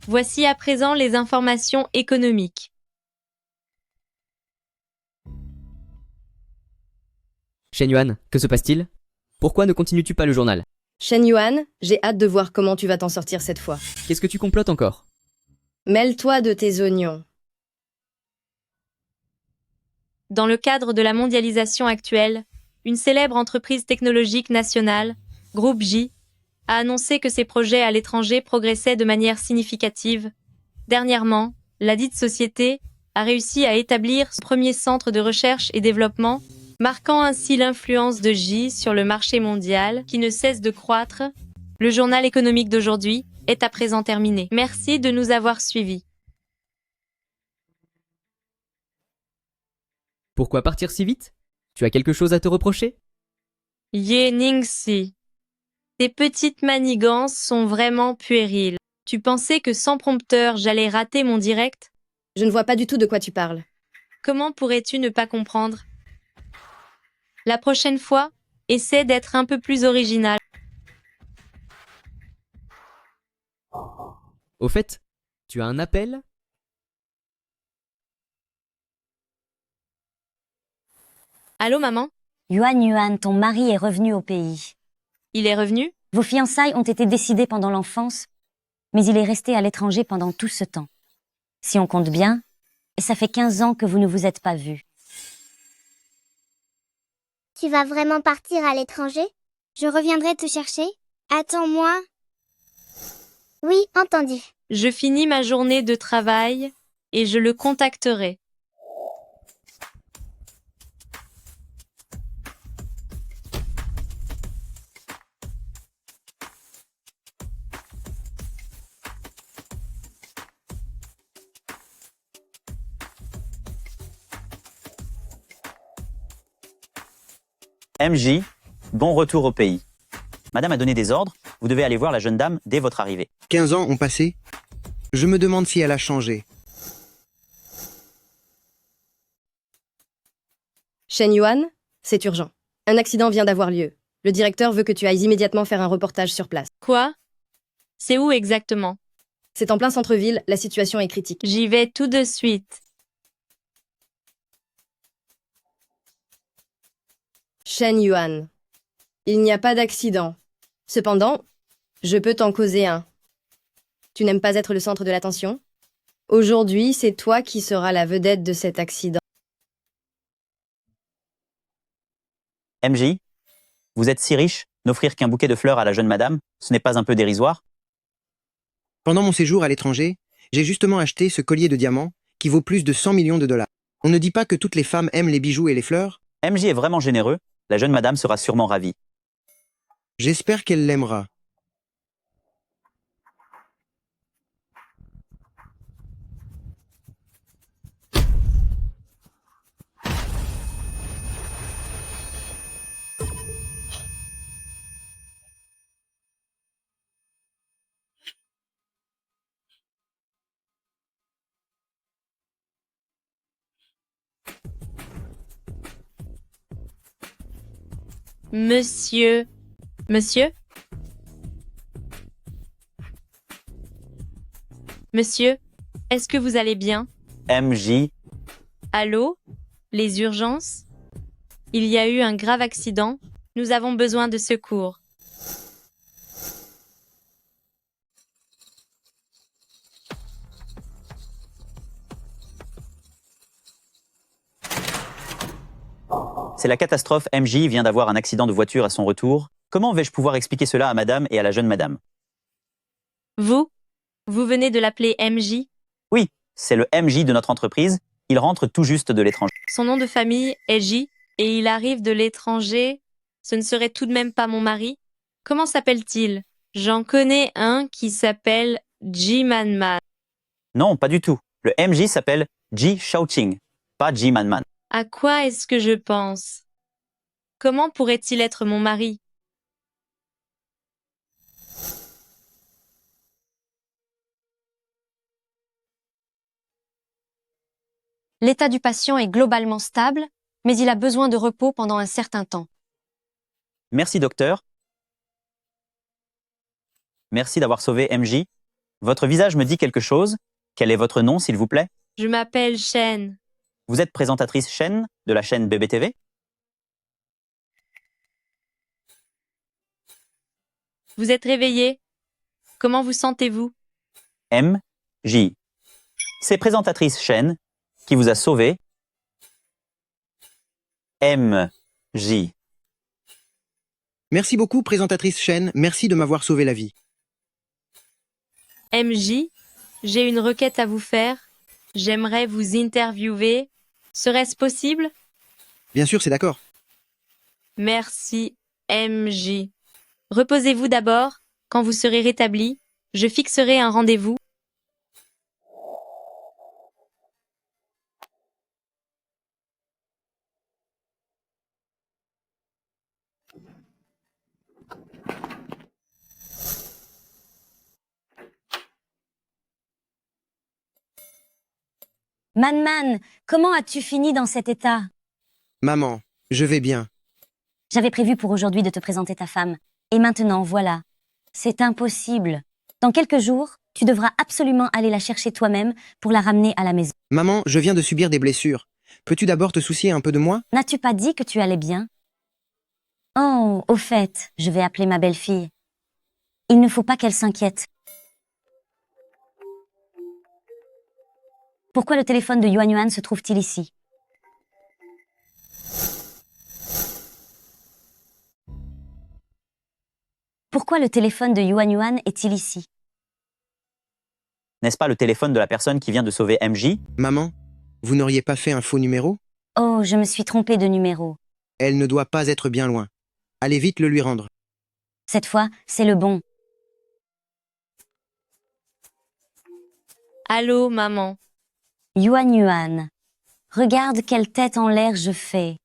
Voici à présent les informations économiques. Shen Yuan, que se passe-t-il? Pourquoi ne continues-tu pas le journal? Shen Yuan, j'ai hâte de voir comment tu vas t'en sortir cette fois. Qu'est-ce que tu complotes encore? Mêle-toi de tes oignons. Dans le cadre de la mondialisation actuelle, une célèbre entreprise technologique nationale, Groupe J, a annoncé que ses projets à l'étranger progressaient de manière significative. Dernièrement, ladite société a réussi à établir son premier centre de recherche et développement, marquant ainsi l'influence de J sur le marché mondial qui ne cesse de croître. Le journal économique d'aujourd'hui est à présent terminé. Merci de nous avoir suivis. Pourquoi partir si vite? Tu as quelque chose à te reprocher? Ye Ningxi. Tes petites manigances sont vraiment puériles. Tu pensais que sans prompteur, j'allais rater mon direct? Je ne vois pas du tout de quoi tu parles. Comment pourrais-tu ne pas comprendre? La prochaine fois, essaie d'être un peu plus original. Au fait, tu as un appel? Allô, maman? Yuan, ton mari est revenu au pays. Il est revenu? Vos fiançailles ont été décidées pendant l'enfance, mais il est resté à l'étranger pendant tout ce temps. Si on compte bien, ça fait 15 ans que vous ne vous êtes pas vus. Tu vas vraiment partir à l'étranger? Je reviendrai te chercher? Attends-moi. Oui, entendu. Je finis ma journée de travail et je le contacterai. MJ, bon retour au pays. Madame a donné des ordres, vous devez aller voir la jeune dame dès votre arrivée. 15 ans ont passé. Je me demande si elle a changé. Shen Yuan, c'est urgent. Un accident vient d'avoir lieu. Le directeur veut que tu ailles immédiatement faire un reportage sur place. Quoi? C'est où exactement? C'est en plein centre-ville, la situation est critique. J'y vais tout de suite. Shen Yuan, il n'y a pas d'accident. Cependant, je peux t'en causer un. Tu n'aimes pas être le centre de l'attention? Aujourd'hui, c'est toi qui seras la vedette de cet accident. MJ, vous êtes si riche, n'offrir qu'un bouquet de fleurs à la jeune madame, ce n'est pas un peu dérisoire? Pendant mon séjour à l'étranger, j'ai justement acheté ce collier de diamants qui vaut plus de 100 millions de dollars. On ne dit pas que toutes les femmes aiment les bijoux et les fleurs? MJ est vraiment généreux, la jeune madame sera sûrement ravie. J'espère qu'elle l'aimera. Monsieur. Monsieur? Monsieur, est-ce que vous allez bien? MJ, Allô? Les urgences? Il y a eu un grave accident. Nous avons besoin de secours. c'est la catastrophe. MJ vient d'avoir un accident de voiture à son retour. Comment vais-je pouvoir expliquer cela à madame et à la jeune madame? Vous? Vous venez de l'appeler MJ? Oui, c'est le MJ de notre entreprise. Il rentre tout juste de l'étranger. Son nom de famille est J et il arrive de l'étranger. Ce ne serait tout de même pas mon mari? Comment s'appelle-t-il? J'en connais un qui s'appelle Jimanman. Non, pas du tout. Le MJ s'appelle Ji Shaoqing, pas Ji Manman. À quoi est-ce que je pense? Comment pourrait-il être mon mari? L'état du patient est globalement stable, mais il a besoin de repos pendant un certain temps. Merci docteur. Merci d'avoir sauvé MJ. Votre visage me dit quelque chose. Quel est votre nom, s'il vous plaît? Je m'appelle Shen. Vous êtes présentatrice chaîne de la chaîne BBTV? Vous êtes réveillé? Comment vous sentez-vous? MJ. C'est présentatrice chaîne qui vous a sauvé. MJ. Merci beaucoup, présentatrice Shen. Merci de m'avoir sauvé la vie. MJ, j'ai une requête à vous faire. J'aimerais vous interviewer. Serait-ce possible? Bien sûr, c'est d'accord. Merci, MJ. Reposez-vous d'abord. Quand vous serez rétabli, je fixerai un rendez-vous. Man, comment as-tu fini dans cet état? Maman, je vais bien. J'avais prévu pour aujourd'hui de te présenter ta femme. Et maintenant, voilà. C'est impossible. Dans quelques jours, tu devras absolument aller la chercher toi-même pour la ramener à la maison. Maman, je viens de subir des blessures. Peux-tu d'abord te soucier un peu de moi? N'as-tu pas dit que tu allais bien? Oh, au fait, je vais appeler ma belle-fille. Il ne faut pas qu'elle s'inquiète. Pourquoi le téléphone de Yuan Yuan se trouve-t-il ici? Pourquoi le téléphone de Yuan Yuan est-il ici? N'est-ce pas le téléphone de la personne qui vient de sauver MJ? Maman, vous n'auriez pas fait un faux numéro? Oh, je me suis trompée de numéro. Elle ne doit pas être bien loin. Allez vite le lui rendre. Cette fois, c'est le bon. Allô, maman. Yuan Yuan, regarde quelle tête en l'air je fais.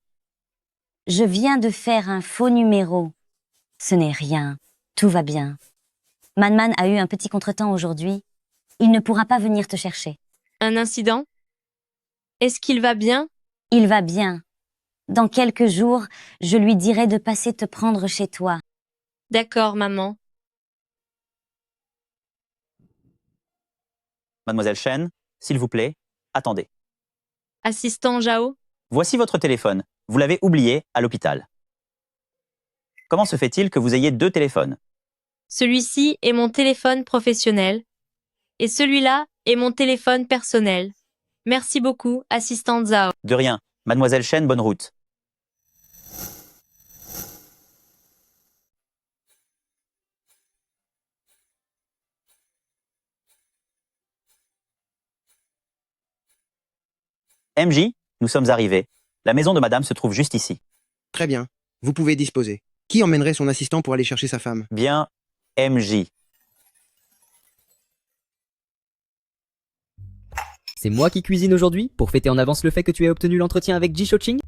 Je viens de faire un faux numéro. Ce n'est rien. Tout va bien. Man a eu un petit contretemps aujourd'hui. Il ne pourra pas venir te chercher. Un incident? Est-ce qu'il va bien? Il va bien. Dans quelques jours, je lui dirai de passer te prendre chez toi. D'accord, maman. Mademoiselle Shen, s'il vous plaît, attendez. Assistant Jao? Voici votre téléphone. Vous l'avez oublié à l'hôpital. Comment se fait-il que vous ayez deux téléphones? Celui-ci est mon téléphone professionnel et celui-là est mon téléphone personnel. Merci beaucoup, assistant Zhao. De rien. Mademoiselle Shen, bonne route. MJ, nous sommes arrivés. La maison de madame se trouve juste ici. Très bien. Vous pouvez disposer. Qui emmènerait son assistant pour aller chercher sa femme? Bien, MJ. C'est moi qui cuisine aujourd'hui pour fêter en avance le fait que tu aies obtenu l'entretien avec Ji Shoqing?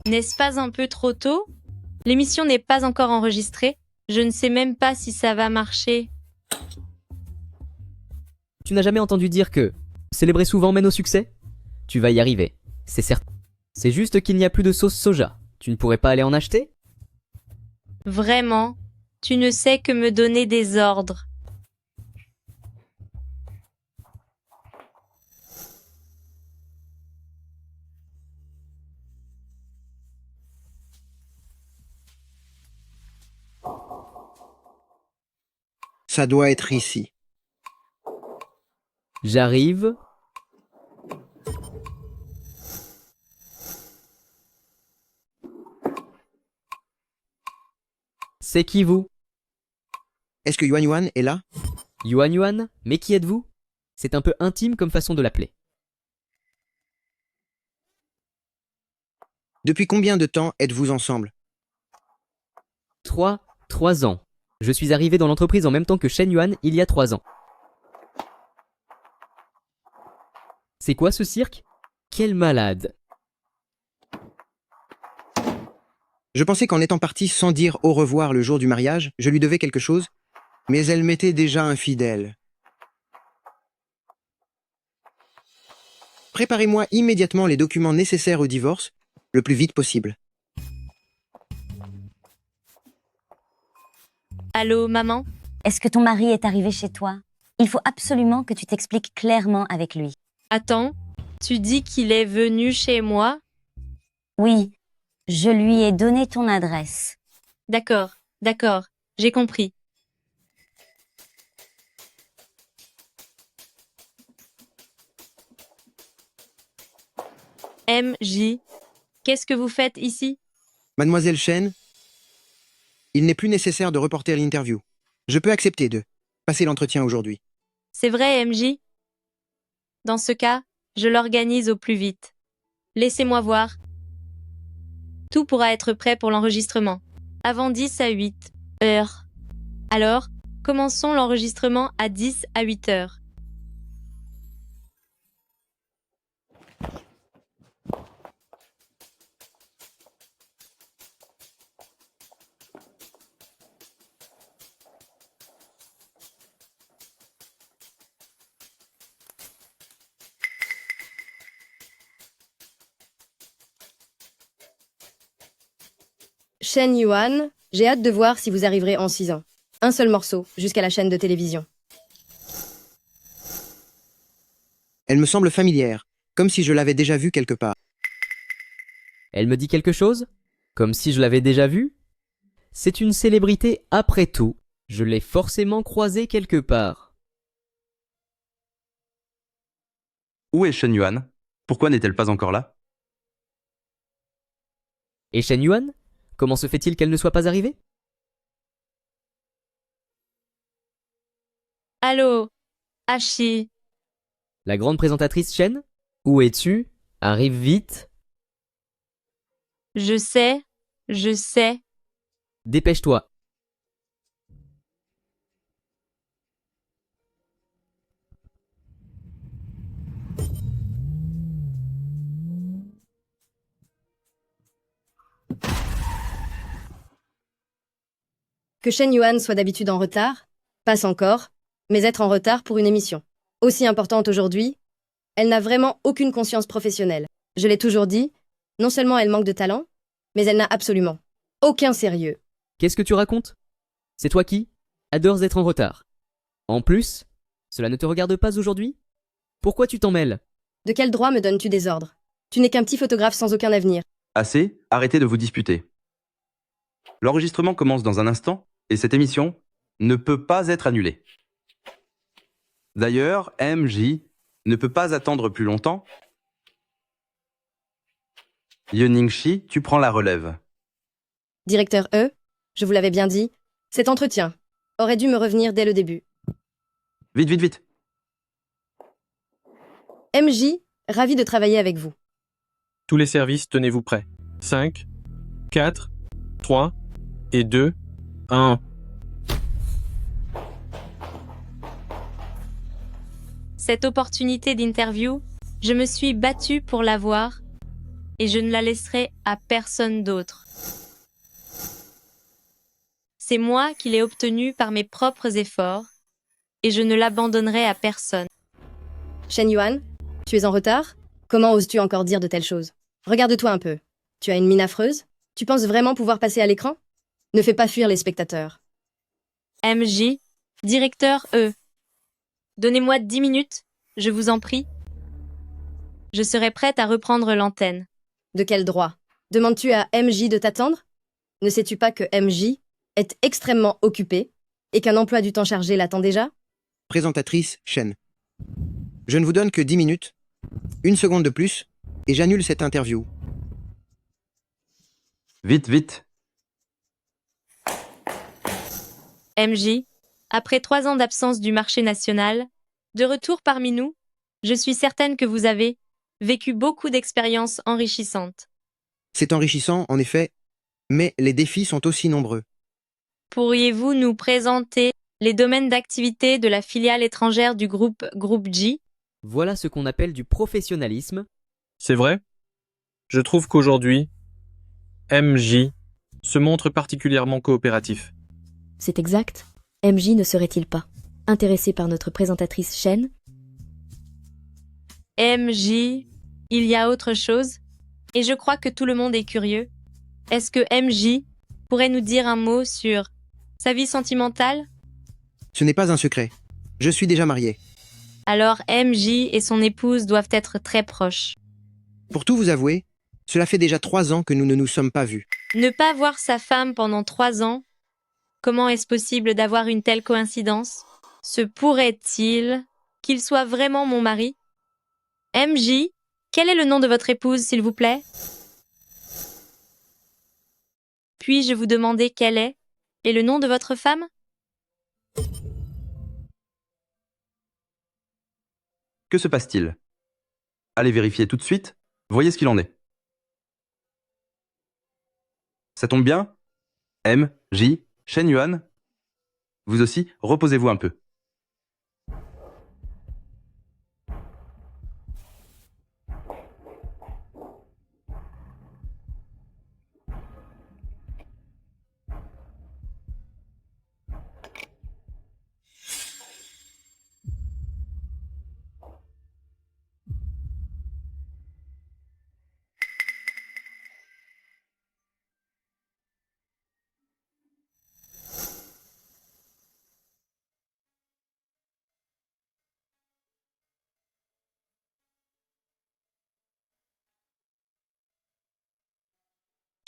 N'est-ce pas un peu trop tôt? L'émission n'est pas encore enregistrée. Je ne sais même pas si ça va marcher. Tu n'as jamais entendu dire que célébrer souvent mène au succès? Tu vas y arriver, c'est certain. C'est juste qu'il n'y a plus de sauce soja. Tu ne pourrais pas aller en acheter? Vraiment, tu ne sais que me donner des ordres. Ça doit être ici. J'arrive. C'est qui vous? Est-ce que Yuan Yuan est là? Yuan Yuan? Mais qui êtes-vous? C'est un peu intime comme façon de l'appeler. Depuis combien de temps êtes-vous ensemble? 3 ans. Je suis arrivé dans l'entreprise en même temps que Shen Yuan il y a 3 ans. C'est quoi ce cirque? Quel malade! Je pensais qu'en étant parti sans dire au revoir le jour du mariage, je lui devais quelque chose, mais elle m'était déjà infidèle. Préparez-moi immédiatement les documents nécessaires au divorce, le plus vite possible. Allô, maman? Est-ce que ton mari est arrivé chez toi? Il faut absolument que tu t'expliques clairement avec lui. Attends, tu dis qu'il est venu chez moi? Oui, je lui ai donné ton adresse. D'accord, d'accord, j'ai compris. MJ, qu'est-ce que vous faites ici? Mademoiselle Chen, il n'est plus nécessaire de reporter l'interview. Je peux accepter de passer l'entretien aujourd'hui. C'est vrai, MJ? Dans ce cas, je l'organise au plus vite. Laissez-moi voir. Tout pourra être prêt pour l'enregistrement. Avant 10 à 8 heures. Alors, commençons l'enregistrement à 10 à 8 heures. Shen Yuan, j'ai hâte de voir si vous arriverez en 6 ans. Un seul morceau, jusqu'à la chaîne de télévision. Elle me semble familière, comme si je l'avais déjà vue quelque part. Elle me dit quelque chose? Comme si je l'avais déjà vue? C'est une célébrité après tout. Je l'ai forcément croisée quelque part. Où est Shen Yuan? Pourquoi n'est-elle pas encore là? Et Shen Yuan? Comment se fait-il qu'elle ne soit pas arrivée? Allô, Hachi. La grande présentatrice Shen? Où es-tu? Arrive vite. Je sais, je sais. Dépêche-toi. Que Shen Yuan soit d'habitude en retard, passe encore, mais être en retard pour une émission aussi importante aujourd'hui, elle n'a vraiment aucune conscience professionnelle. Je l'ai toujours dit, non seulement elle manque de talent, mais elle n'a absolument aucun sérieux. Qu'est-ce que tu racontes? C'est toi qui adores être en retard. En plus, cela ne te regarde pas aujourd'hui? Pourquoi tu t'en mêles? De quel droit me donnes-tu des ordres? Tu n'es qu'un petit photographe sans aucun avenir. Assez, arrêtez de vous disputer. L'enregistrement commence dans un instant et cette émission ne peut pas être annulée. D'ailleurs, MJ ne peut pas attendre plus longtemps. Yening-Shi, tu prends la relève. Directeur E, je vous l'avais bien dit, cet entretien aurait dû me revenir dès le début. Vite, vite, vite. MJ, ravi de travailler avec vous. Tous les services, tenez-vous prêts. 5, 4, 3 et 2, 1. Cette opportunité d'interview, je me suis battue pour l'avoir et je ne la laisserai à personne d'autre. C'est moi qui l'ai obtenue par mes propres efforts et je ne l'abandonnerai à personne. Shen Yuan, tu es en retard? Comment oses-tu encore dire de telles choses? Regarde-toi un peu. Tu as une mine affreuse? Tu penses vraiment pouvoir passer à l'écran? Ne fais pas fuir les spectateurs. MJ, directeur E. Donnez-moi 10 minutes, je vous en prie. Je serai prête à reprendre l'antenne. De quel droit? Demandes-tu à MJ de t'attendre? Ne sais-tu pas que MJ est extrêmement occupé et qu'un emploi du temps chargé l'attend déjà? Présentatrice Chen. Je ne vous donne que 10 minutes, une seconde de plus, et j'annule cette interview. Vite, vite. MJ, après 3 ans d'absence du marché national, de retour parmi nous, je suis certaine que vous avez vécu beaucoup d'expériences enrichissantes. C'est enrichissant, en effet, mais les défis sont aussi nombreux. Pourriez-vous nous présenter les domaines d'activité de la filiale étrangère du groupe J? Voilà ce qu'on appelle du professionnalisme. C'est vrai? Je trouve qu'aujourd'hui, MJ se montre particulièrement coopératif. C'est exact. MJ ne serait-il pas intéressé par notre présentatrice Shen? MJ, il y a autre chose? Et je crois que tout le monde est curieux. Est-ce que MJ pourrait nous dire un mot sur sa vie sentimentale? Ce n'est pas un secret. Je suis déjà marié. Alors MJ et son épouse doivent être très proches. Pour tout vous avouer, cela fait déjà 3 ans que nous ne nous sommes pas vus. Ne pas voir sa femme pendant 3 ans? Comment est-ce possible d'avoir une telle coïncidence? Se pourrait-il qu'il soit vraiment mon mari? MJ, quel est le nom de votre épouse, s'il vous plaît? Puis-je vous demander quel est et le nom de votre femme? Que se passe-t-il? Allez vérifier tout de suite, voyez ce qu'il en est. Ça tombe bien? M, J, Shen Yuan? Vous aussi, reposez-vous un peu.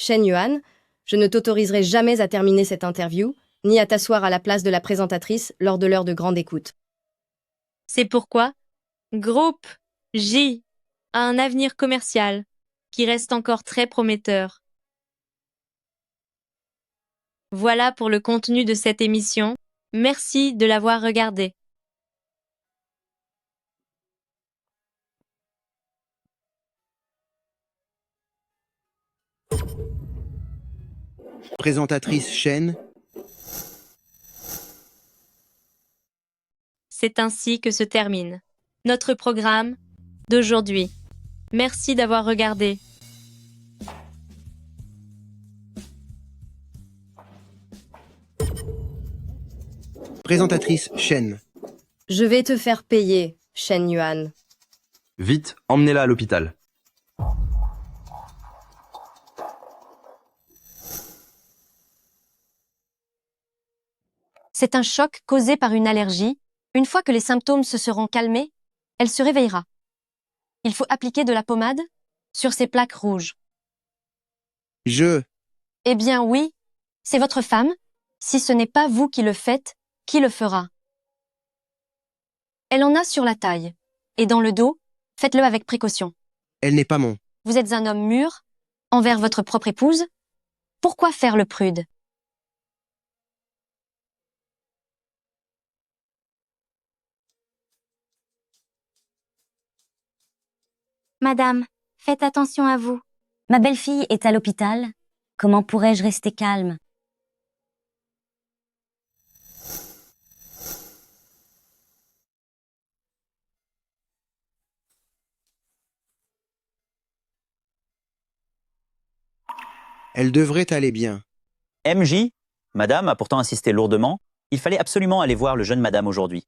Shen Yuan, je ne t'autoriserai jamais à terminer cette interview, ni à t'asseoir à la place de la présentatrice lors de l'heure de grande écoute. C'est pourquoi Groupe J a un avenir commercial qui reste encore très prometteur. Voilà pour le contenu de cette émission. Merci de l'avoir regardé. Présentatrice Shen, C'est ainsi que se termine notre programme d'aujourd'hui. Merci d'avoir regardé. présentatrice Shen. Je vais te faire payer, Shen Yuan. Vite, emmenez-la à l'hôpital. C'est un choc causé par une allergie. Une fois que les symptômes se seront calmés, elle se réveillera. Il faut appliquer de la pommade sur ces plaques rouges. Eh bien oui, c'est votre femme. Si ce n'est pas vous qui le faites, qui le fera? Elle en a sur la taille. Et dans le dos, faites-le avec précaution. Elle n'est pas mon. Vous êtes un homme mûr, envers votre propre épouse. Pourquoi faire le prude? Madame, faites attention à vous. Ma belle-fille est à l'hôpital. Comment pourrais-je rester calme? Elle devrait aller bien. MJ, madame a pourtant insisté lourdement. Il fallait absolument aller voir le jeune madame aujourd'hui.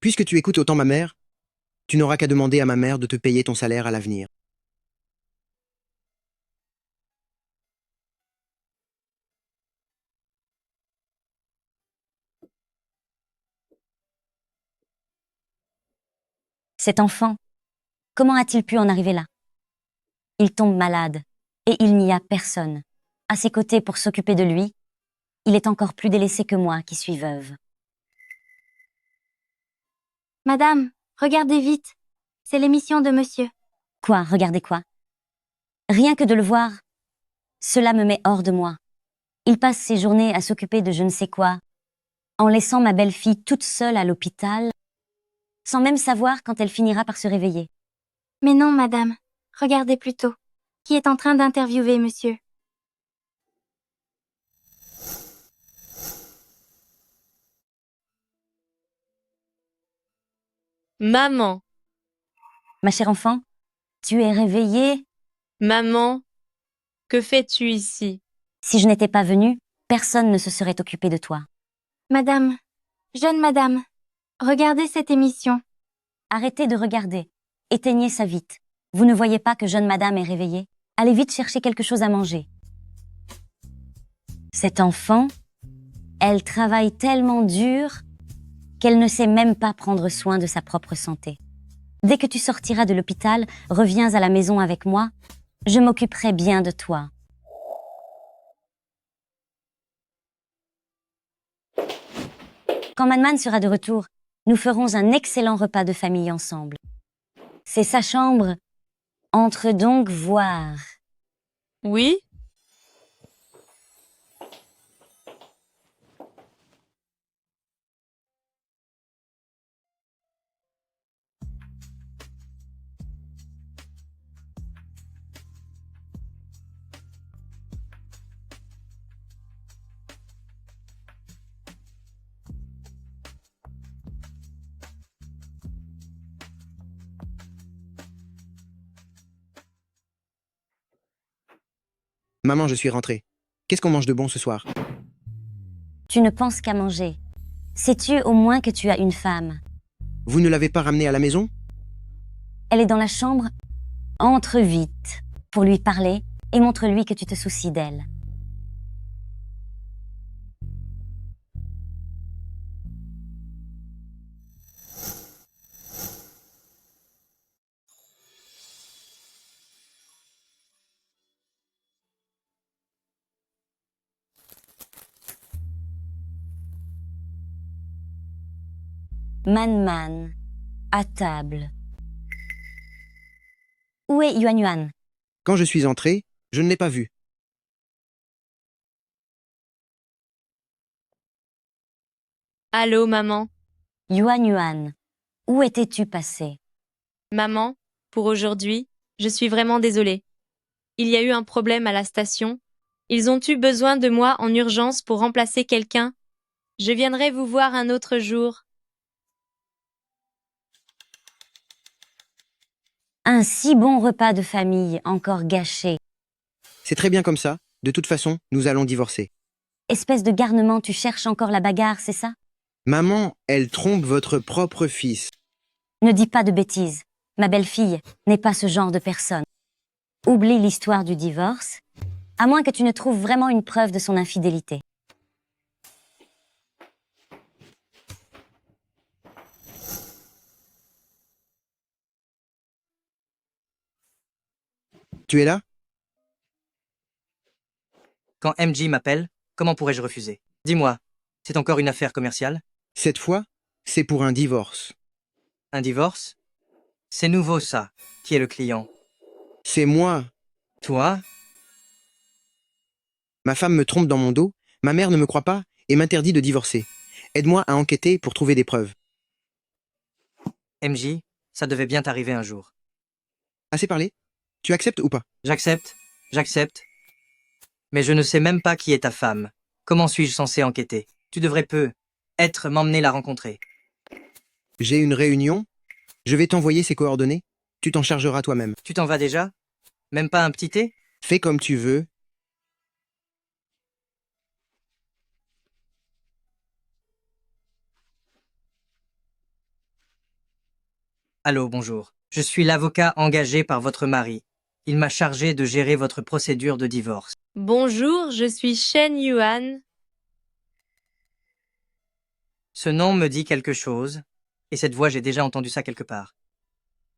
Puisque tu écoutes autant ma mère, tu n'auras qu'à demander à ma mère de te payer ton salaire à l'avenir. Cet enfant, comment a-t-il pu en arriver là? Il tombe malade, et il n'y a personne à ses côtés pour s'occuper de lui. Il est encore plus délaissé que moi qui suis veuve. Madame, regardez vite. C'est l'émission de monsieur. Quoi, regardez quoi? Rien que de le voir, cela me met hors de moi. Il passe ses journées à s'occuper de je ne sais quoi, en laissant ma belle-fille toute seule à l'hôpital, sans même savoir quand elle finira par se réveiller. Mais non, madame. Regardez plutôt. Qui est en train d'interviewer monsieur? Maman, Ma chère enfant, tu es réveillée? maman, que fais-tu ici? Si je n'étais pas venue, personne ne se serait occupé de toi. Madame, jeune madame, regardez cette émission. Arrêtez de regarder. Éteignez ça vite. Vous ne voyez pas que jeune madame est réveillée? Allez vite chercher quelque chose à manger. Cette enfant, elle travaille tellement dur qu'elle ne sait même pas prendre soin de sa propre santé. Dès que tu sortiras de l'hôpital, reviens à la maison avec moi. Je m'occuperai bien de toi. Quand Man sera de retour, nous ferons un excellent repas de famille ensemble. C'est sa chambre. Entre donc voir. Oui? Maman, je suis rentré. Qu'est-ce qu'on mange de bon ce soir? Tu ne penses qu'à manger. Sais-tu au moins que tu as une femme? Vous ne l'avez pas ramenée à la maison? Elle est dans la chambre. Entre vite pour lui parler et montre-lui que tu te soucies d'elle. Man, à table. Où est Yuan? Quand je suis entré, je ne l'ai pas vu. Allô, maman? Yuan, où étais-tu passé? Maman, pour aujourd'hui, je suis vraiment désolée. Il y a eu un problème à la station. Ils ont eu besoin de moi en urgence pour remplacer quelqu'un. Je viendrai vous voir un autre jour. Un si bon repas de famille encore gâché. C'est très bien comme ça. De toute façon, nous allons divorcer. Espèce de garnement, tu cherches encore la bagarre, c'est ça? Maman, elle trompe votre propre fils. Ne dis pas de bêtises. Ma belle-fille n'est pas ce genre de personne. Oublie l'histoire du divorce, à moins que tu ne trouves vraiment une preuve de son infidélité. Tu es là? Quand MJ m'appelle, comment pourrais-je refuser? Dis-moi, c'est encore une affaire commerciale? Cette fois, c'est pour un divorce. Un divorce? C'est nouveau ça. Qui est le client? C'est moi. Toi? Ma femme me trompe dans mon dos, ma mère ne me croit pas et m'interdit de divorcer. Aide-moi à enquêter pour trouver des preuves. MJ, ça devait bien t'arriver un jour. Assez parlé? Tu acceptes ou pas? J'accepte. Mais je ne sais même pas qui est ta femme. Comment suis-je censé enquêter? Tu devrais m'emmener la rencontrer. J'ai une réunion. Je vais t'envoyer ses coordonnées. Tu t'en chargeras toi-même. Tu t'en vas déjà? Même pas un petit thé? Fais comme tu veux. Allô, bonjour. Je suis l'avocat engagé par votre mari. Il m'a chargé de gérer votre procédure de divorce. Bonjour, je suis Shen Yuan. Ce nom me dit quelque chose, et cette voix, j'ai déjà entendu ça quelque part.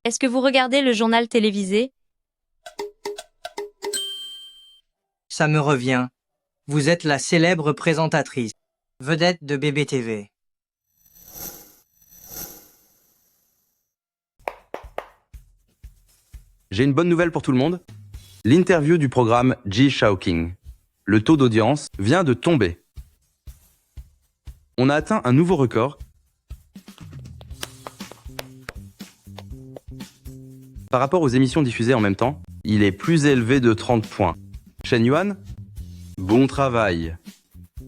Est-ce que vous regardez le journal télévisé? Ça me revient. Vous êtes la célèbre présentatrice, vedette de BBTV. J'ai une bonne nouvelle pour tout le monde. L'interview du programme Ji Shaoqing. Le taux d'audience vient de tomber. On a atteint un nouveau record. Par rapport aux émissions diffusées en même temps, il est plus élevé de 30 points. Shen Yuan, bon travail.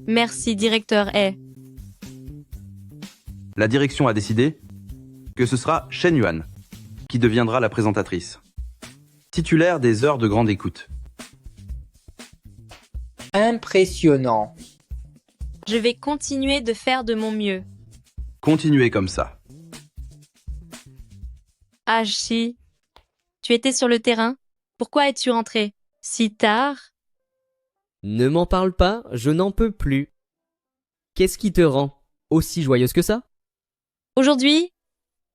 Merci, directeur He. La direction a décidé que ce sera Shen Yuan qui deviendra la présentatrice. Titulaire des heures de grande écoute. Impressionnant. Je vais continuer de faire de mon mieux. Continuez comme ça. Ashi, tu étais sur le terrain? Pourquoi es-tu rentré si tard? Ne m'en parle pas, je n'en peux plus. Qu'est-ce qui te rend aussi joyeuse que ça? Aujourd'hui,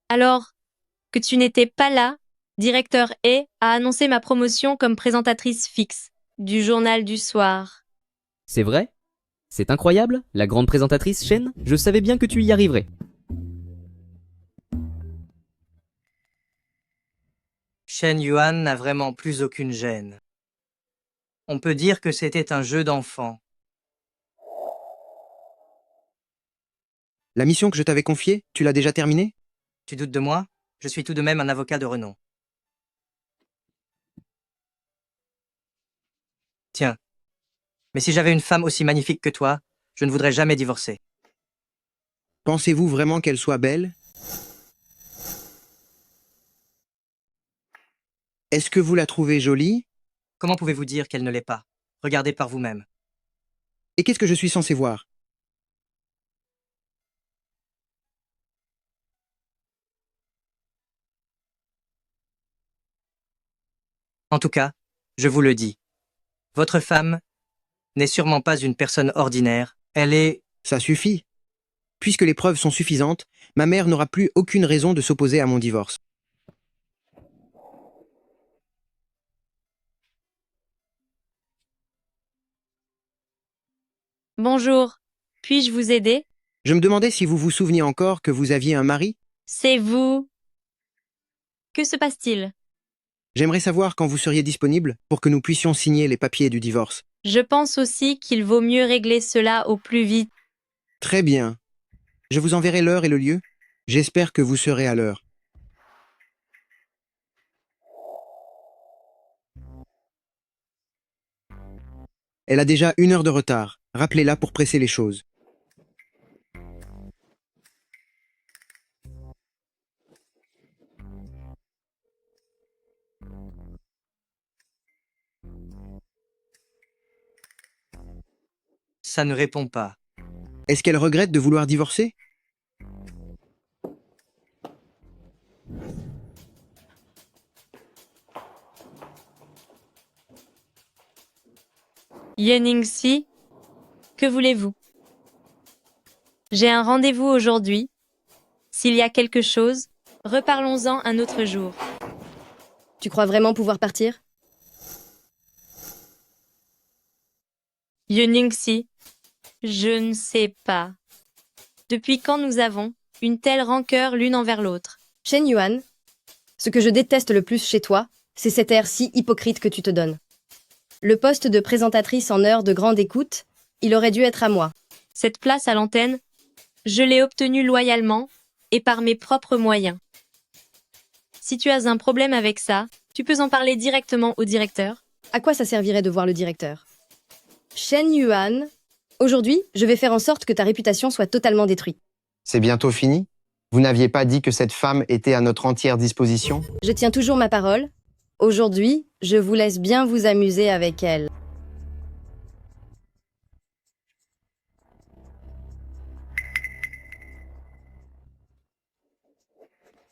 alors que tu n'étais pas là, directeur a annoncé ma promotion comme présentatrice fixe du journal du soir. C'est vrai? C'est incroyable, la grande présentatrice Shen. Je savais bien que tu y arriverais. Shen Yuan n'a vraiment plus aucune gêne. On peut dire que c'était un jeu d'enfant. La mission que je t'avais confiée, tu l'as déjà terminée? Tu doutes de moi? Je suis tout de même un avocat de renom. Tiens. Mais si j'avais une femme aussi magnifique que toi, je ne voudrais jamais divorcer. Pensez-vous vraiment qu'elle soit belle? Est-ce que vous la trouvez jolie? Comment pouvez-vous dire qu'elle ne l'est pas? Regardez par vous-même. Et qu'est-ce que je suis censé voir? En tout cas, je vous le dis. Votre femme n'est sûrement pas une personne ordinaire. Elle est... Ça suffit. Puisque les preuves sont suffisantes, ma mère n'aura plus aucune raison de s'opposer à mon divorce. Bonjour, puis-je vous aider? Je me demandais si vous vous souveniez encore que vous aviez un mari? C'est vous. Que se passe-t-il? J'aimerais savoir quand vous seriez disponible pour que nous puissions signer les papiers du divorce. Je pense aussi qu'il vaut mieux régler cela au plus vite. Très bien. Je vous enverrai l'heure et le lieu. J'espère que vous serez à l'heure. Elle a déjà 1 heure de retard. Rappelez-la pour presser les choses. Ça ne répond pas. Est-ce qu'elle regrette de vouloir divorcer? Yening-si, que voulez-vous? J'ai un rendez-vous aujourd'hui. S'il y a quelque chose, reparlons-en un autre jour. Tu crois vraiment pouvoir partir? Yening-si, je ne sais pas. Depuis quand nous avons une telle rancœur l'une envers l'autre? Shen Yuan, ce que je déteste le plus chez toi, c'est cet air si hypocrite que tu te donnes. Le poste de présentatrice en heure de grande écoute, il aurait dû être à moi. Cette place à l'antenne, je l'ai obtenue loyalement et par mes propres moyens. Si tu as un problème avec ça, tu peux en parler directement au directeur. À quoi ça servirait de voir le directeur? Shen Yuan, aujourd'hui, je vais faire en sorte que ta réputation soit totalement détruite. C'est bientôt fini? Vous n'aviez pas dit que cette femme était à notre entière disposition? Je tiens toujours ma parole. Aujourd'hui, je vous laisse bien vous amuser avec elle.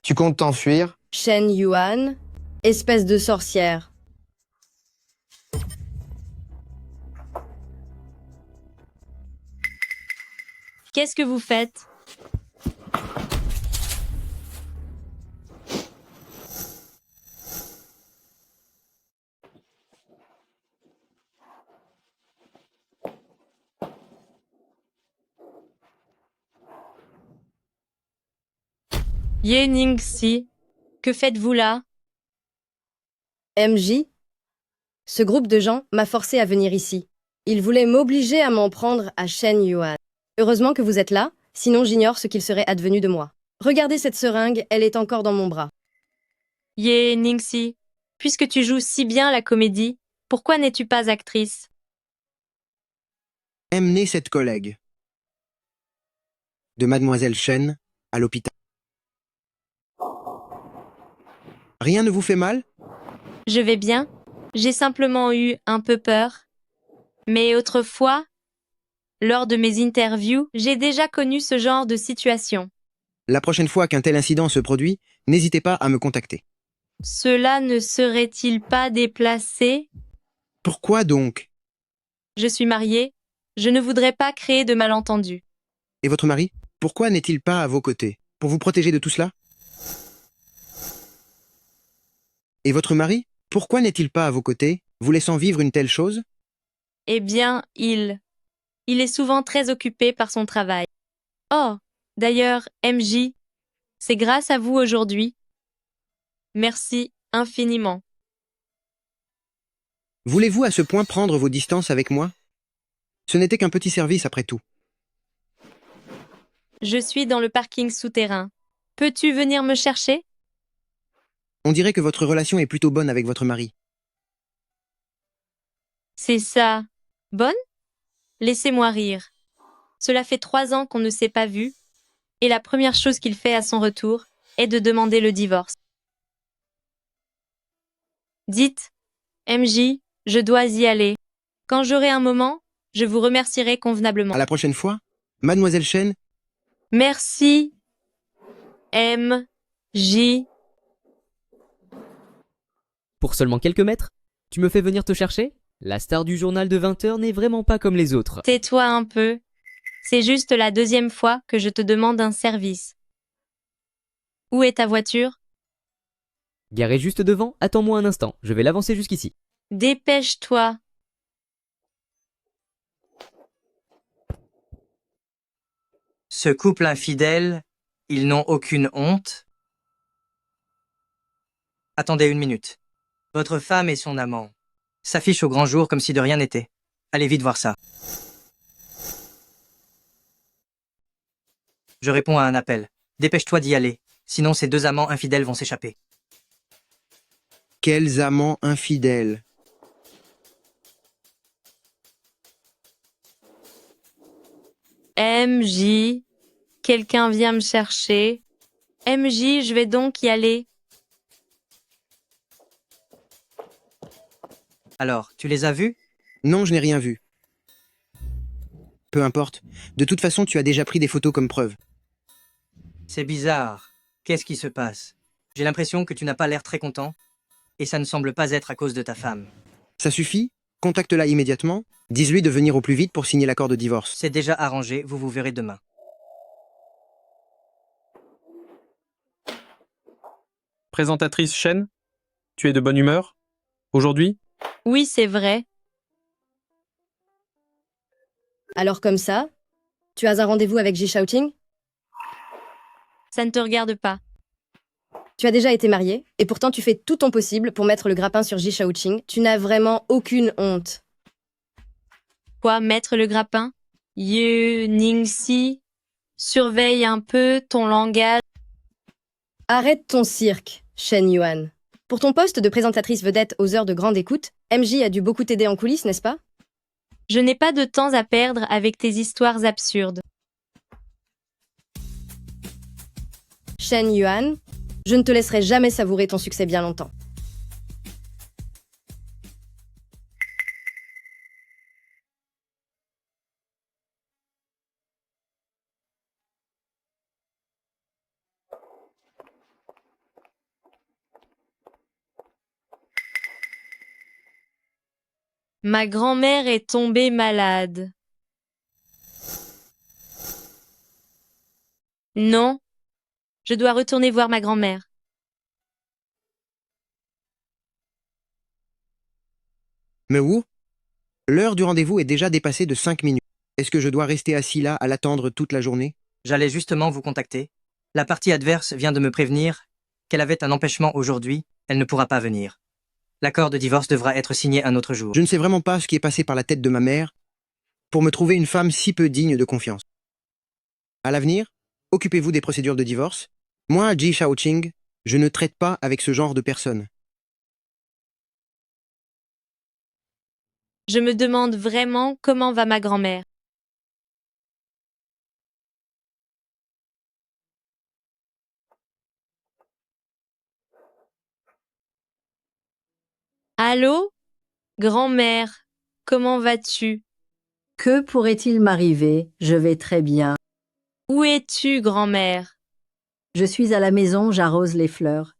Tu comptes t'enfuir? Shen Yuan, espèce de sorcière. Qu'est-ce que vous faites? Yening-si, que faites-vous là? MJ? Ce groupe de gens m'a forcé à venir ici. Ils voulaient m'obliger à m'en prendre à Shen Yuan. Heureusement que vous êtes là, sinon j'ignore ce qu'il serait advenu de moi. Regardez cette seringue, elle est encore dans mon bras. Yening-si, puisque tu joues si bien la comédie, pourquoi n'es-tu pas actrice? Emmenez cette collègue de Mademoiselle Shen à l'hôpital. Rien ne vous fait mal? Je vais bien. J'ai simplement eu un peu peur. Mais autrefois, lors de mes interviews, j'ai déjà connu ce genre de situation. La prochaine fois qu'un tel incident se produit, n'hésitez pas à me contacter. Cela ne serait-il pas déplacé? Pourquoi donc? Je suis mariée. Je ne voudrais pas créer de malentendus. Et votre mari? Pourquoi n'est-il pas à vos côtés? pour vous protéger de tout cela? Et votre mari? Pourquoi n'est-il pas à vos côtés, vous laissant vivre une telle chose? Eh bien, il est souvent très occupé par son travail. Oh, d'ailleurs, MJ, c'est grâce à vous aujourd'hui. Merci infiniment. Voulez-vous à ce point prendre vos distances avec moi? Ce n'était qu'un petit service après tout. Je suis dans le parking souterrain. Peux-tu venir me chercher? On dirait que votre relation est plutôt bonne avec votre mari. C'est ça. Bonne? Laissez-moi rire. Cela fait 3 ans qu'on ne s'est pas vu, et la première chose qu'il fait à son retour est de demander le divorce. Dites, MJ, je dois y aller. Quand j'aurai un moment, je vous remercierai convenablement. À la prochaine fois, Mademoiselle Chen, Merci, MJ. Pour seulement quelques mètres? Tu me fais venir te chercher? La star du journal de 20h n'est vraiment pas comme les autres. Tais-toi un peu. C'est juste la 2e fois que je te demande un service. Où est ta voiture? Garée juste devant, attends-moi un instant, je vais l'avancer jusqu'ici. Dépêche-toi. Ce couple infidèle, ils n'ont aucune honte? Attendez une minute. Votre femme et son amant s'affichent au grand jour comme si de rien n'était. Allez vite voir ça. Je réponds à un appel. Dépêche-toi d'y aller, sinon ces 2 amants infidèles vont s'échapper. quels amants infidèles! MJ, quelqu'un vient me chercher. MJ, je vais donc y aller. Alors, tu les as vus? Non, je n'ai rien vu. Peu importe. De toute façon, tu as déjà pris des photos comme preuve. C'est bizarre. Qu'est-ce qui se passe? J'ai l'impression que tu n'as pas l'air très content, et ça ne semble pas être à cause de ta femme. Ça suffit? Contacte-la immédiatement. Dis-lui de venir au plus vite pour signer l'accord de divorce. C'est déjà arrangé, vous vous verrez demain. Présentatrice Chen, tu es de bonne humeur? Aujourd'hui? Oui, c'est vrai. Alors comme ça, tu as un rendez-vous avec Ji Shaoting? Ça ne te regarde pas. Tu as déjà été marié, et pourtant tu fais tout ton possible pour mettre le grappin sur Ji Shaoting. Tu n'as vraiment aucune honte. Quoi, mettre le grappin? Yu Ningxi, surveille un peu ton langage. Arrête ton cirque, Shen Yuan. Pour ton poste de présentatrice vedette aux heures de grande écoute, MJ a dû beaucoup t'aider en coulisses, n'est-ce pas? Je n'ai pas de temps à perdre avec tes histoires absurdes. Shen Yuan, je ne te laisserai jamais savourer ton succès bien longtemps. Ma grand-mère est tombée malade. Non, je dois retourner voir ma grand-mère. Mais où? L'heure du rendez-vous est déjà dépassée de 5 minutes. Est-ce que je dois rester assis là à l'attendre toute la journée? J'allais justement vous contacter. La partie adverse vient de me prévenir qu'elle avait un empêchement aujourd'hui, elle ne pourra pas venir. L'accord de divorce devra être signé un autre jour. Je ne sais vraiment pas ce qui est passé par la tête de ma mère pour me trouver une femme si peu digne de confiance. À l'avenir, occupez-vous des procédures de divorce. Moi, Ji Shaoqing, je ne traite pas avec ce genre de personnes. Je me demande vraiment comment va ma grand-mère. Allô? Grand-mère, comment vas-tu? Que pourrait-il m'arriver? Je vais très bien. Où es-tu, grand-mère? Je suis à la maison, j'arrose les fleurs.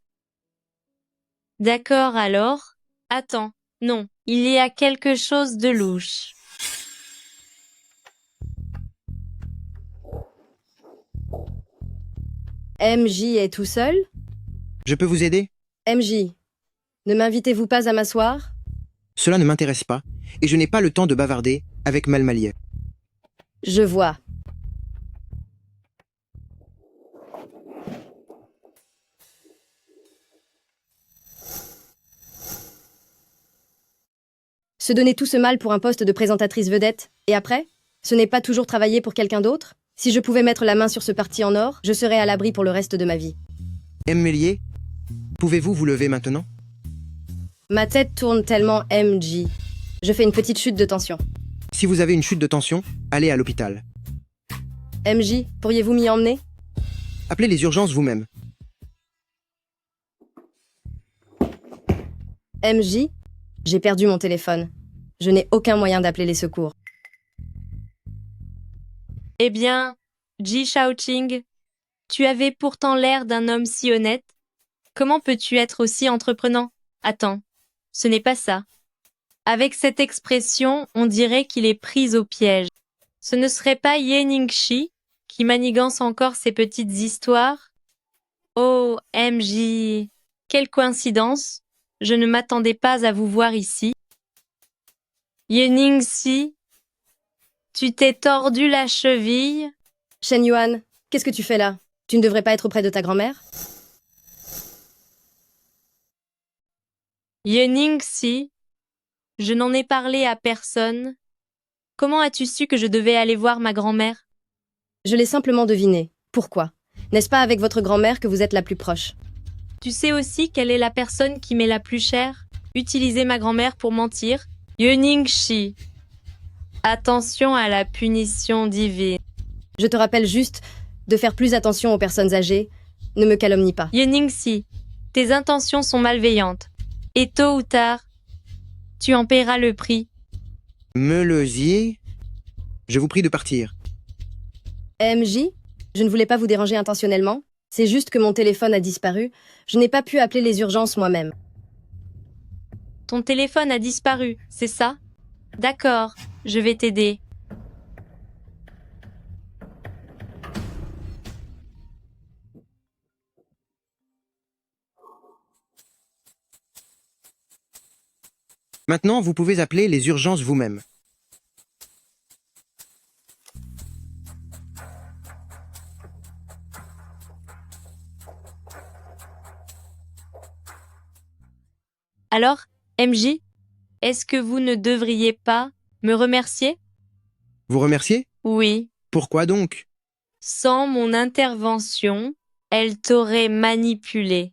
D'accord alors. Attends, non, il y a quelque chose de louche. MJ est tout seul? Je peux vous aider? MJ, ne m'invitez-vous pas à m'asseoir? Cela ne m'intéresse pas, et je n'ai pas le temps de bavarder avec Malmaliev. Je vois. Se donner tout ce mal pour un poste de présentatrice vedette, et après? Ce n'est pas toujours travailler pour quelqu'un d'autre? Si je pouvais mettre la main sur ce parti en or, je serais à l'abri pour le reste de ma vie. M. Mélier, pouvez-vous vous lever maintenant? Ma tête tourne tellement, MJ. Je fais une petite chute de tension. Si vous avez une chute de tension, allez à l'hôpital. MJ, pourriez-vous m'y emmener? Appelez les urgences vous-même. MJ, j'ai perdu mon téléphone. Je n'ai aucun moyen d'appeler les secours. Eh bien, Ji Shaoqing, tu avais pourtant l'air d'un homme si honnête. Comment peux-tu être aussi entreprenant? Attends, ce n'est pas ça. Avec cette expression, on dirait qu'il est pris au piège. Ce ne serait pas Ye Ningxi qui manigance encore ses petites histoires? Oh, MJ, quelle coïncidence! Je ne m'attendais pas à vous voir ici. Ye Ningxi, tu t'es tordu la cheville? Shen Yuan, qu'est-ce que tu fais là? Tu ne devrais pas être auprès de ta grand-mère? Ye Ningxi, je n'en ai parlé à personne. Comment as-tu su que je devais aller voir ma grand-mère? Je l'ai simplement deviné. Pourquoi? N'est-ce pas avec votre grand-mère que vous êtes la plus proche? Tu sais aussi quelle est la personne qui m'est la plus chère? Utiliser ma grand-mère pour mentir? Ye Ningxi. Attention à la punition divine. Je te rappelle juste de faire plus attention aux personnes âgées. Ne me calomnie pas. Ye Ningxi, tes intentions sont malveillantes. Et tôt ou tard, tu en paieras le prix. Melesier, je vous prie de partir. MJ, je ne voulais pas vous déranger intentionnellement. C'est juste que mon téléphone a disparu. Je n'ai pas pu appeler les urgences moi-même. Ton téléphone a disparu, c'est ça? D'accord, je vais t'aider. Maintenant, vous pouvez appeler les urgences vous-même. Alors, MJ, est-ce que vous ne devriez pas me remercier? Vous remercier? Oui. Pourquoi donc? Sans mon intervention, elle t'aurait manipulé.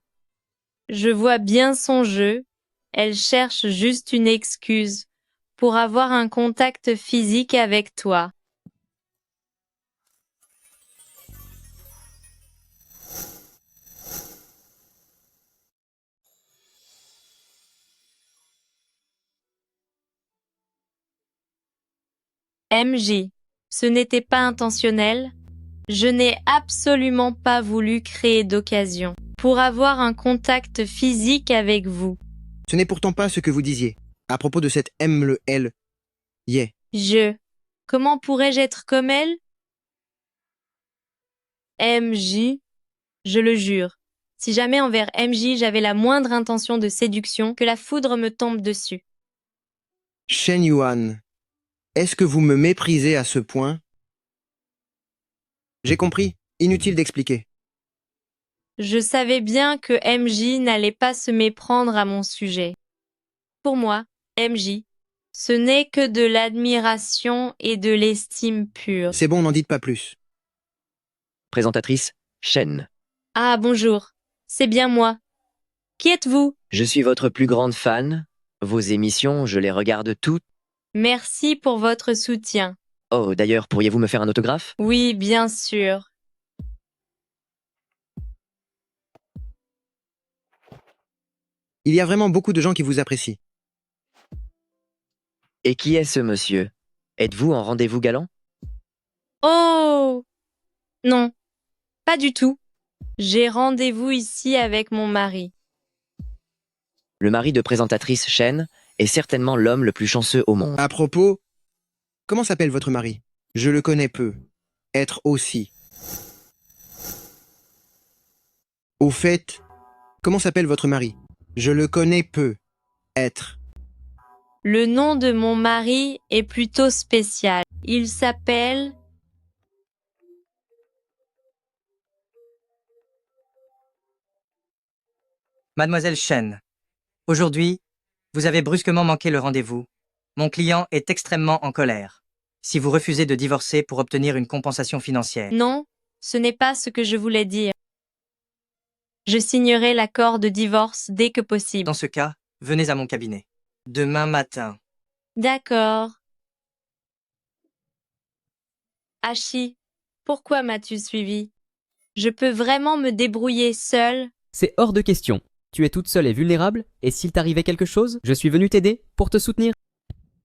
Je vois bien son jeu. Elle cherche juste une excuse pour avoir un contact physique avec toi. MJ, ce n'était pas intentionnel. Je n'ai absolument pas voulu créer d'occasion pour avoir un contact physique avec vous. Ce n'est pourtant pas ce que vous disiez, à propos de cette M le L. Comment pourrais-je être comme elle? MJ, je le jure. Si jamais envers MJ j'avais la moindre intention de séduction, que la foudre me tombe dessus. Shen Yuan, est-ce que vous me méprisez à ce point? J'ai compris, inutile d'expliquer. Je savais bien que MJ n'allait pas se méprendre à mon sujet. Pour moi, MJ, ce n'est que de l'admiration et de l'estime pure. C'est bon, n'en dites pas plus. Présentatrice, Shen. Ah, bonjour. C'est bien moi. Qui êtes-vous? Je suis votre plus grande fan. Vos émissions, je les regarde toutes. Merci pour votre soutien. Oh, d'ailleurs, pourriez-vous me faire un autographe? Oui, bien sûr. Il y a vraiment beaucoup de gens qui vous apprécient. Et qui est ce monsieur? Êtes-vous en rendez-vous galant? Oh! Non, pas du tout. J'ai rendez-vous ici avec mon mari. Le mari de présentatrice Shen est certainement l'homme le plus chanceux au monde. À propos, comment s'appelle votre mari? Je le connais peu. Être aussi. Au fait, comment s'appelle votre mari? Je le connais peu. Être. Le nom de mon mari est plutôt spécial. Il s'appelle... Mademoiselle Chen, aujourd'hui, vous avez brusquement manqué le rendez-vous. Mon client est extrêmement en colère. Si vous refusez de divorcer pour obtenir une compensation financière. Non, ce n'est pas ce que je voulais dire. Je signerai l'accord de divorce dès que possible. Dans ce cas, venez à mon cabinet. Demain matin. D'accord. Hachi, pourquoi m'as-tu suivi? Je peux vraiment me débrouiller seule? C'est hors de question. Tu es toute seule et vulnérable, et s'il t'arrivait quelque chose, je suis venu t'aider, pour te soutenir.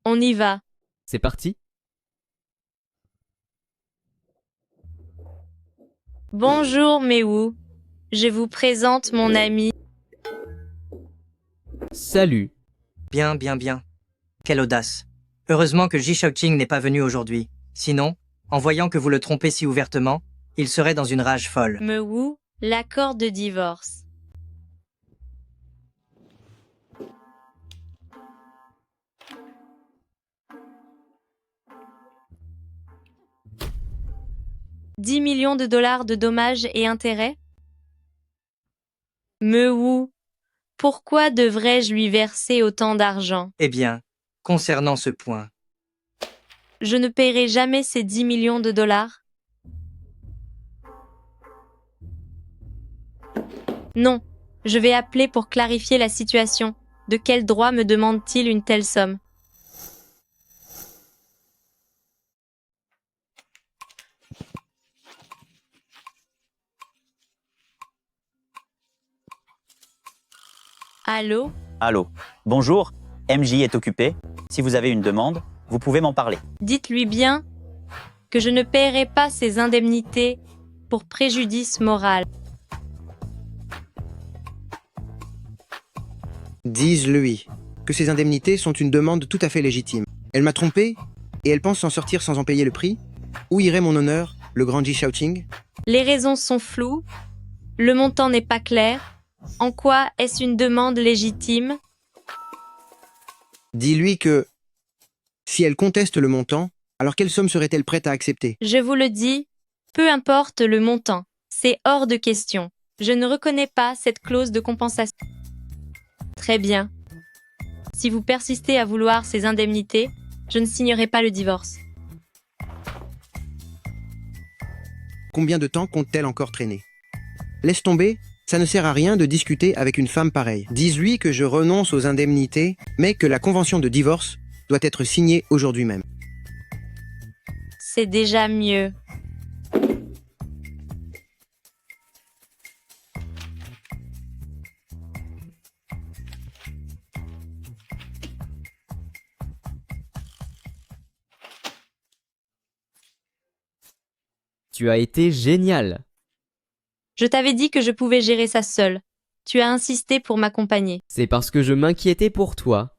On y va. C'est parti. Bonjour Mewu. Je vous présente mon ami. Salut. Bien, bien, bien. Quelle audace. Heureusement que Ji Shaoqing n'est pas venu aujourd'hui. Sinon, en voyant que vous le trompez si ouvertement, il serait dans une rage folle. Mewu, l'accord de divorce. $10 millions de dommages et intérêts? Mewu, pourquoi devrais-je lui verser autant d'argent? Eh bien, concernant ce point. Je ne paierai jamais ces $10 millions. Non, je vais appeler pour clarifier la situation. De quel droit me demande-t-il une telle somme? Allô? Allô. Bonjour, MJ est occupé. Si vous avez une demande, vous pouvez m'en parler. Dites-lui bien que je ne paierai pas ces indemnités pour préjudice moral. Dise-lui que ces indemnités sont une demande tout à fait légitime. Elle m'a trompé et elle pense s'en sortir sans en payer le prix. Où irait mon honneur, le grand Ji Shaoqing? Les raisons sont floues, le montant n'est pas clair. En quoi est-ce une demande légitime? Dis-lui que si elle conteste le montant, alors quelle somme serait-elle prête à accepter? Je vous le dis, peu importe le montant, c'est hors de question. Je ne reconnais pas cette clause de compensation. Très bien. Si vous persistez à vouloir ces indemnités, je ne signerai pas le divorce. Combien de temps compte-t-elle encore traîner? Laisse tomber, ça ne sert à rien de discuter avec une femme pareille. Dis-lui que je renonce aux indemnités, mais que la convention de divorce doit être signée aujourd'hui même. C'est déjà mieux. Tu as été génial. Je t'avais dit que je pouvais gérer ça seule. Tu as insisté pour m'accompagner. C'est parce que je m'inquiétais pour toi.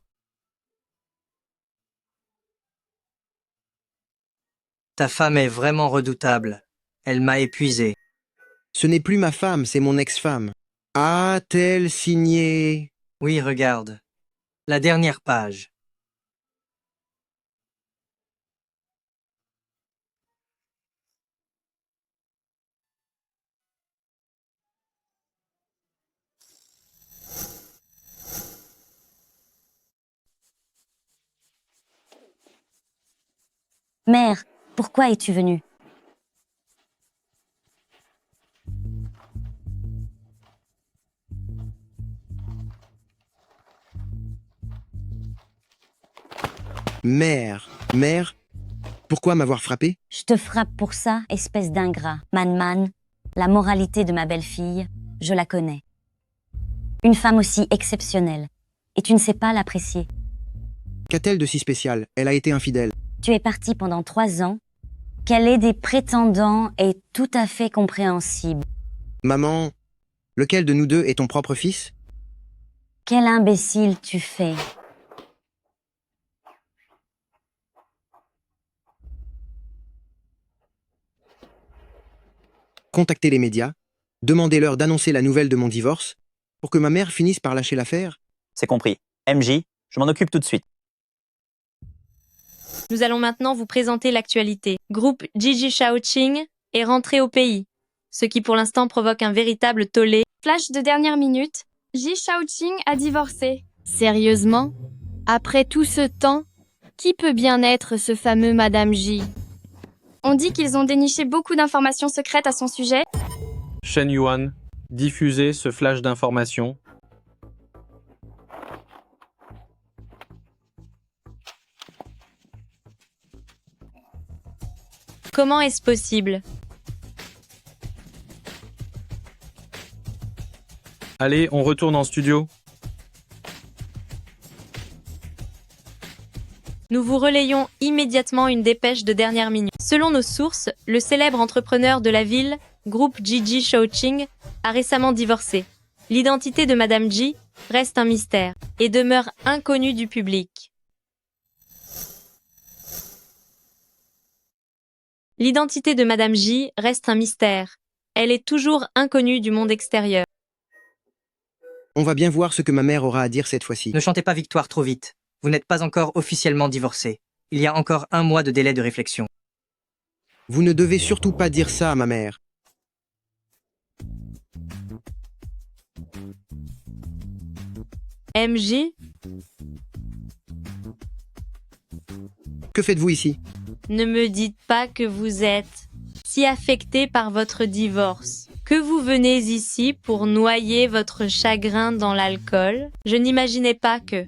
Ta femme est vraiment redoutable. Elle m'a épuisé. Ce n'est plus ma femme, c'est mon ex-femme. A-t-elle signé? Oui, regarde. La dernière page. Mère, pourquoi es-tu venue? Mère, pourquoi m'avoir frappé? Je te frappe pour ça, espèce d'ingrat. Man, la moralité de ma belle-fille, je la connais. Une femme aussi exceptionnelle. Et tu ne sais pas l'apprécier. Qu'a-t-elle de si spécial? Elle a été infidèle. Tu es parti pendant 3 ans. Qu'elle ait des prétendants est tout à fait compréhensible. Maman, lequel de nous deux est ton propre fils? Quel imbécile tu fais. Contactez les médias Demandez-leur d'annoncer la nouvelle de mon divorce pour que ma mère finisse par lâcher l'affaire. C'est compris. MJ, je m'en occupe tout de suite. Nous allons maintenant vous présenter l'actualité. Groupe Gigi Shaoqing est rentré au pays, ce qui pour l'instant provoque un véritable tollé. Flash de dernière minute, Ji Shaoqing a divorcé. Sérieusement? Après tout ce temps, qui peut bien être ce fameux Madame Ji? On dit qu'ils ont déniché beaucoup d'informations secrètes à son sujet. Shen Yuan, diffusez ce flash d'informations. Comment est-ce possible? Allez, on retourne en studio. Nous vous relayons immédiatement une dépêche de dernière minute. Selon nos sources, le célèbre entrepreneur de la ville, groupe Gigi Shaoqing, a récemment divorcé. L'identité de Madame Ji reste un mystère et demeure inconnue du public. L'identité de Madame Ji reste un mystère. Elle est toujours inconnue du monde extérieur. On va bien voir ce que ma mère aura à dire cette fois-ci. Ne chantez pas victoire trop vite. Vous n'êtes pas encore officiellement divorcé. Il y a encore 1 mois de délai de réflexion. Vous ne devez surtout pas dire ça à ma mère. MJ, Que faites-vous ici? ne me dites pas que vous êtes si affecté par votre divorce, que vous venez ici pour noyer votre chagrin dans l'alcool. Je n'imaginais pas que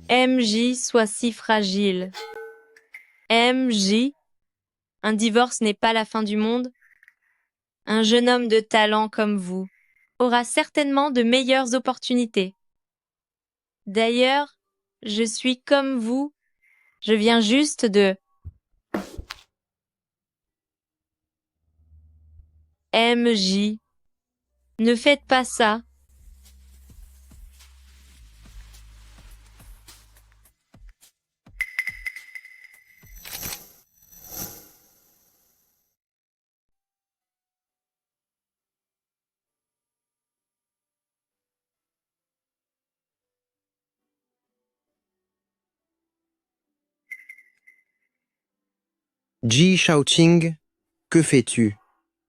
MJ soit si fragile. MJ, un divorce n'est pas la fin du monde. Un jeune homme de talent comme vous aura certainement de meilleures opportunités. D'ailleurs, je suis comme vous. Je viens juste de... MJ, ne faites pas ça. Ji Shaoqing, que fais-tu?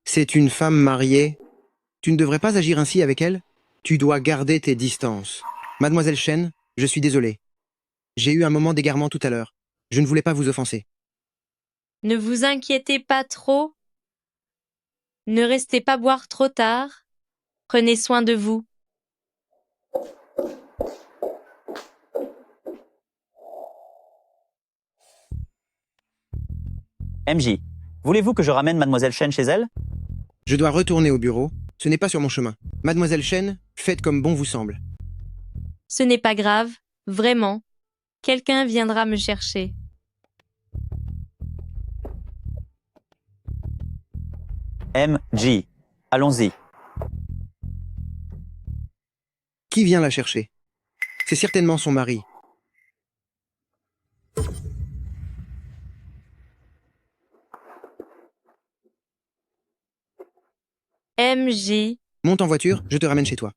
C'est une femme mariée. Tu ne devrais pas agir ainsi avec elle. Tu dois garder tes distances. Mademoiselle Shen, je suis désolé. J'ai eu un moment d'égarement tout à l'heure. Je ne voulais pas vous offenser. Ne vous inquiétez pas trop. Ne restez pas boire trop tard. Prenez soin de vous. MJ, voulez-vous que je ramène Mademoiselle Shen chez elle? Je dois retourner au bureau. Ce n'est pas sur mon chemin. Mademoiselle Shen, faites comme bon vous semble. Ce n'est pas grave, vraiment. Quelqu'un viendra me chercher. MJ, allons-y. Qui vient la chercher? C'est certainement son mari. MJ, Monte en voiture, je te ramène chez toi.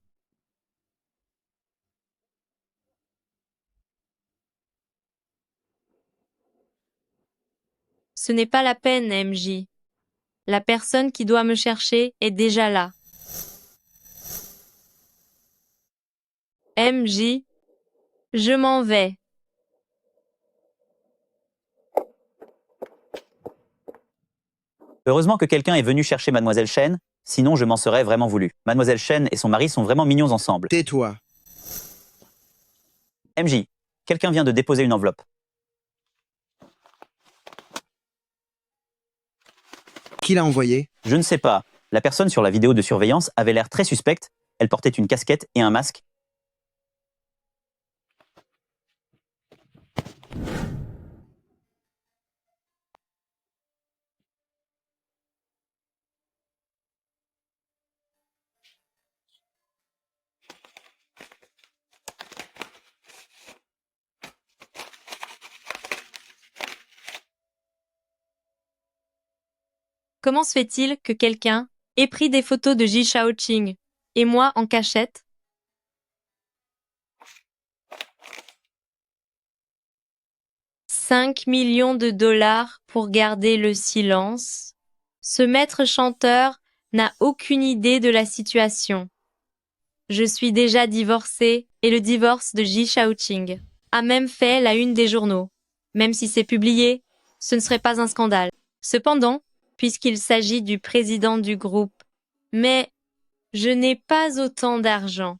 ce n'est pas la peine, MJ. La personne qui doit me chercher est déjà là. MJ, je m'en vais. Heureusement que quelqu'un est venu chercher Mademoiselle Shen, sinon je m'en serais vraiment voulu. Mademoiselle Shen et son mari sont vraiment mignons ensemble. Tais-toi. MJ, quelqu'un vient de déposer une enveloppe. Qui l'a envoyé? Je ne sais pas. La personne sur la vidéo de surveillance avait l'air très suspecte. Elle portait une casquette et un masque. Comment se fait-il que quelqu'un et pris des photos de Ji Shaoqing, et moi en cachette. $5 millions pour garder le silence. Ce maître chanteur n'a aucune idée de la situation. Je suis déjà divorcée et le divorce de Ji Shaoqing a même fait la une des journaux. Même si c'est publié, ce ne serait pas un scandale. Cependant, puisqu'il s'agit du président du groupe, mais je n'ai pas autant d'argent.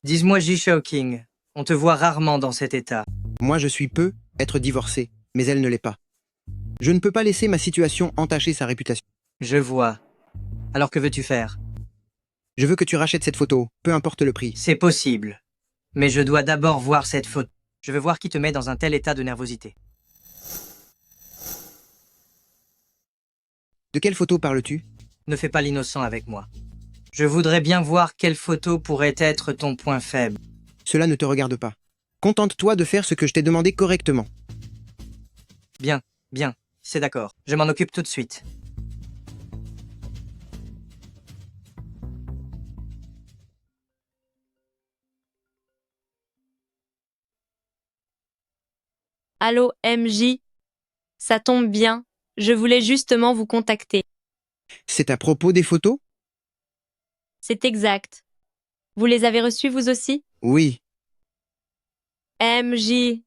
Dis-moi, Ji Shaoqing, on te voit rarement dans cet état. Moi, je suis peu être divorcé, mais elle ne l'est pas. Je ne peux pas laisser ma situation entacher sa réputation. Je vois. Alors que veux-tu faire? Je veux que tu rachètes cette photo, peu importe le prix. C'est possible. Mais je dois d'abord voir cette photo. Je veux voir qui te met dans un tel état de nervosité. De quelle photo parles-tu? Ne fais pas l'innocent avec moi. Je voudrais bien voir quelle photo pourrait être ton point faible. Cela ne te regarde pas. Contente-toi de faire ce que je t'ai demandé correctement. Bien, c'est d'accord. Je m'en occupe tout de suite. Allô, MJ? Ça tombe bien, je voulais justement vous contacter. C'est à propos des photos? C'est exact. Vous les avez reçues vous aussi? Oui. MJ,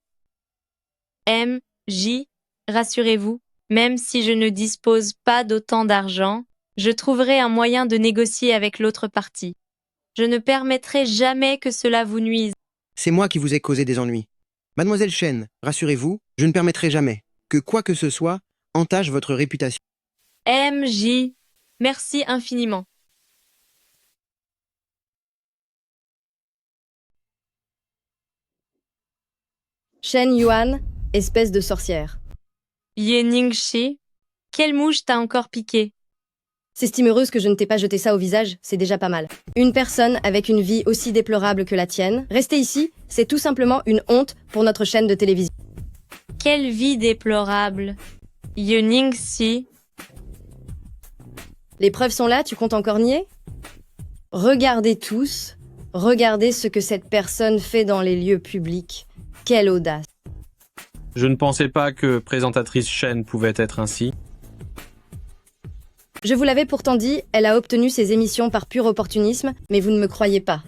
rassurez-vous, même si je ne dispose pas d'autant d'argent, je trouverai un moyen de négocier avec l'autre partie. Je ne permettrai jamais que cela vous nuise. C'est moi qui vous ai causé des ennuis. Mademoiselle Chen, rassurez-vous, je ne permettrai jamais que quoi que ce soit entache votre réputation. MJ, merci infiniment. Shen Yuan, espèce de sorcière. Yeningshi, quelle mouche t'a encore piqué? S'estime heureuse que je ne t'ai pas jeté ça au visage, c'est déjà pas mal. Une personne avec une vie aussi déplorable que la tienne, rester ici, c'est tout simplement une honte pour notre chaîne de télévision. Quelle vie déplorable. Yeningshi. Les preuves sont là, tu comptes encore nier? Regardez tous, regardez ce que cette personne fait dans les lieux publics. Quelle audace. Je ne pensais pas que présentatrice Shen pouvait être ainsi. Je vous l'avais pourtant dit, elle a obtenu ses émissions par pur opportunisme, mais vous ne me croyez pas.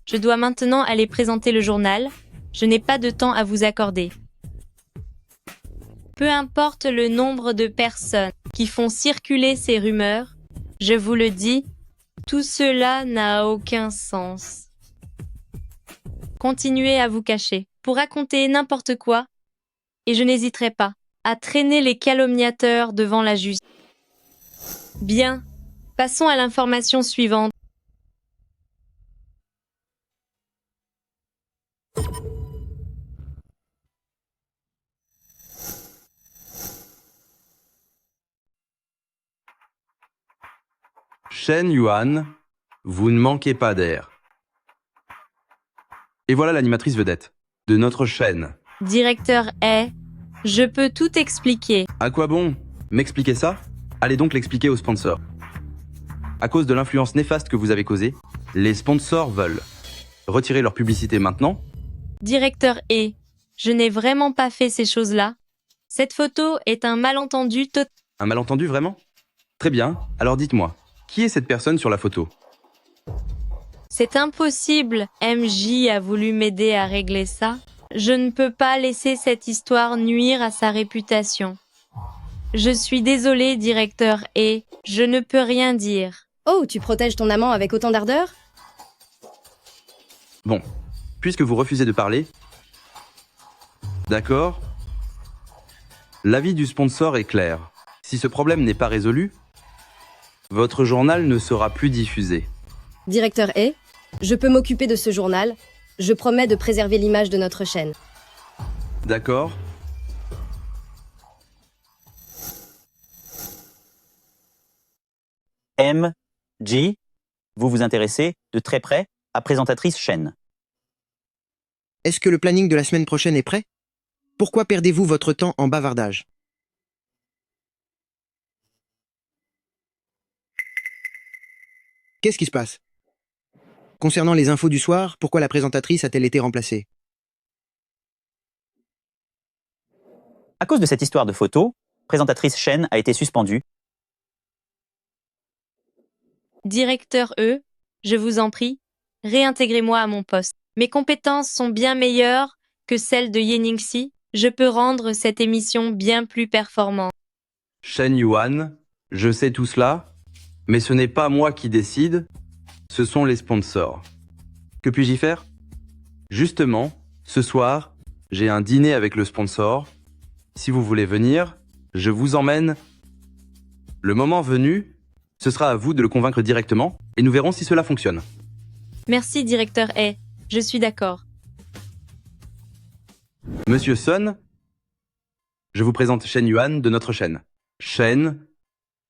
Je dois maintenant aller présenter le journal. Je n'ai pas de temps à vous accorder. Peu importe le nombre de personnes qui font circuler ces rumeurs, je vous le dis, tout cela n'a aucun sens. Continuez à vous cacher pour raconter n'importe quoi, et je n'hésiterai pas à traîner les calomniateurs devant la justice. Bien, passons à l'information suivante. Shen Yuan, vous ne manquez pas d'air. Et voilà l'animatrice vedette de notre chaîne. Directeur est, je peux tout expliquer. À quoi bon m'expliquer ça? Allez donc l'expliquer aux sponsors. À cause de l'influence néfaste que vous avez causée, les sponsors veulent retirer leur publicité maintenant. Directeur est, je n'ai vraiment pas fait ces choses-là. Cette photo est un malentendu total. Un malentendu vraiment? Très bien, alors dites-moi, qui est cette personne sur la photo? C'est impossible, MJ a voulu m'aider à régler ça. Je ne peux pas laisser cette histoire nuire à sa réputation. Je suis désolée, directeur, et je ne peux rien dire. Oh, tu protèges ton amant avec autant d'ardeur? Bon, puisque vous refusez de parler, d'accord, l'avis du sponsor est clair. Si ce problème n'est pas résolu, votre journal ne sera plus diffusé. Directeur est, je peux m'occuper de ce journal. Je promets de préserver l'image de notre chaîne. D'accord. MJ, vous vous intéressez de très près à présentatrice Shen. Est-ce que le planning de la semaine prochaine est prêt? Pourquoi perdez-vous votre temps en bavardage? Qu'est-ce qui se passe? Concernant les infos du soir, pourquoi la présentatrice a-t-elle été remplacée? À cause de cette histoire de photo, présentatrice Chen a été suspendue. Directeur E, je vous en prie, réintégrez-moi à mon poste. Mes compétences sont bien meilleures que celles de Yeningsi. Je peux rendre cette émission bien plus performante. Shen Yuan, je sais tout cela, mais ce n'est pas moi qui décide, ce sont les sponsors. Que puis-je y faire? Justement, ce soir, j'ai un dîner avec le sponsor. Si vous voulez venir, je vous emmène. Le moment venu, ce sera à vous de le convaincre directement et nous verrons si cela fonctionne. Merci, directeur E. Je suis d'accord. Monsieur Sun, je vous présente Shen Yuan de notre chaîne. Shen,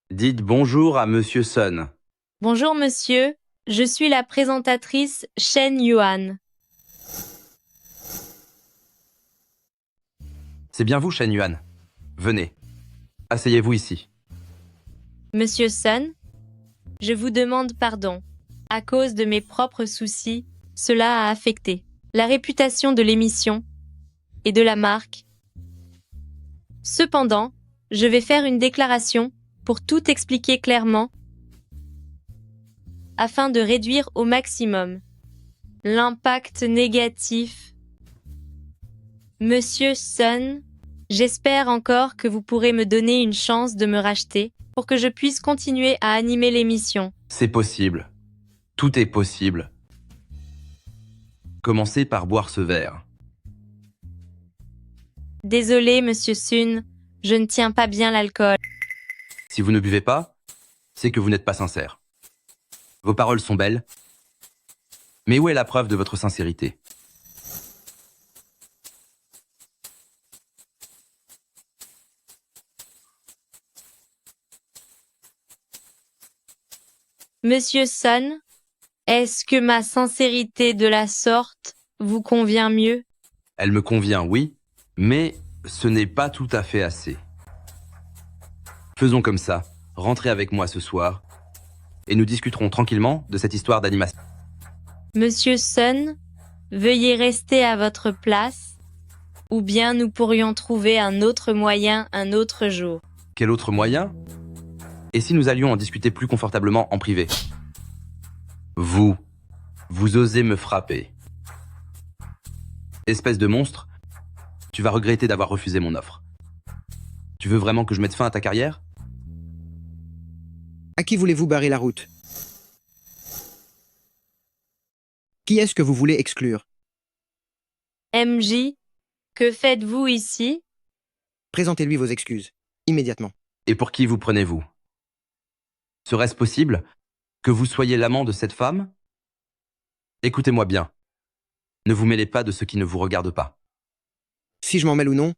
dites bonjour à Monsieur Sun. Bonjour, monsieur. Je suis la présentatrice Shen Yuan. C'est bien vous, Shen Yuan. Venez. Asseyez-vous ici. Monsieur Sun, je vous demande pardon. À cause de mes propres soucis, cela a affecté la réputation de l'émission et de la marque. Cependant, je vais faire une déclaration pour tout expliquer clairement afin de réduire au maximum l'impact négatif. Monsieur Sun, j'espère encore que vous pourrez me donner une chance de me racheter pour que je puisse continuer à animer l'émission. C'est possible. Tout est possible. Commencez par boire ce verre. Désolé, monsieur Sun, je ne tiens pas bien l'alcool. Si vous ne buvez pas, c'est que vous n'êtes pas sincère. Vos paroles sont belles, mais où est la preuve de votre sincérité? Monsieur Sun, est-ce que ma sincérité de la sorte vous convient mieux? Elle me convient, oui, mais ce n'est pas tout à fait assez. Faisons comme ça, rentrez avec moi ce soir, et nous discuterons tranquillement de cette histoire d'animation. Monsieur Sun, veuillez rester à votre place, ou bien nous pourrions trouver un autre moyen un autre jour. Quel autre moyen? Et si nous allions en discuter plus confortablement en privé? Vous osez me frapper. Espèce de monstre, tu vas regretter d'avoir refusé mon offre. Tu veux vraiment que je mette fin à ta carrière? À qui voulez-vous barrer la route? Qui est-ce que vous voulez exclure? MJ, que faites-vous ici? Présentez-lui vos excuses, immédiatement. Et pour qui vous prenez-vous? Serait-ce possible que vous soyez l'amant de cette femme? Écoutez-moi bien. Ne vous mêlez pas de ce qui ne vous regarde pas. Si je m'en mêle ou non,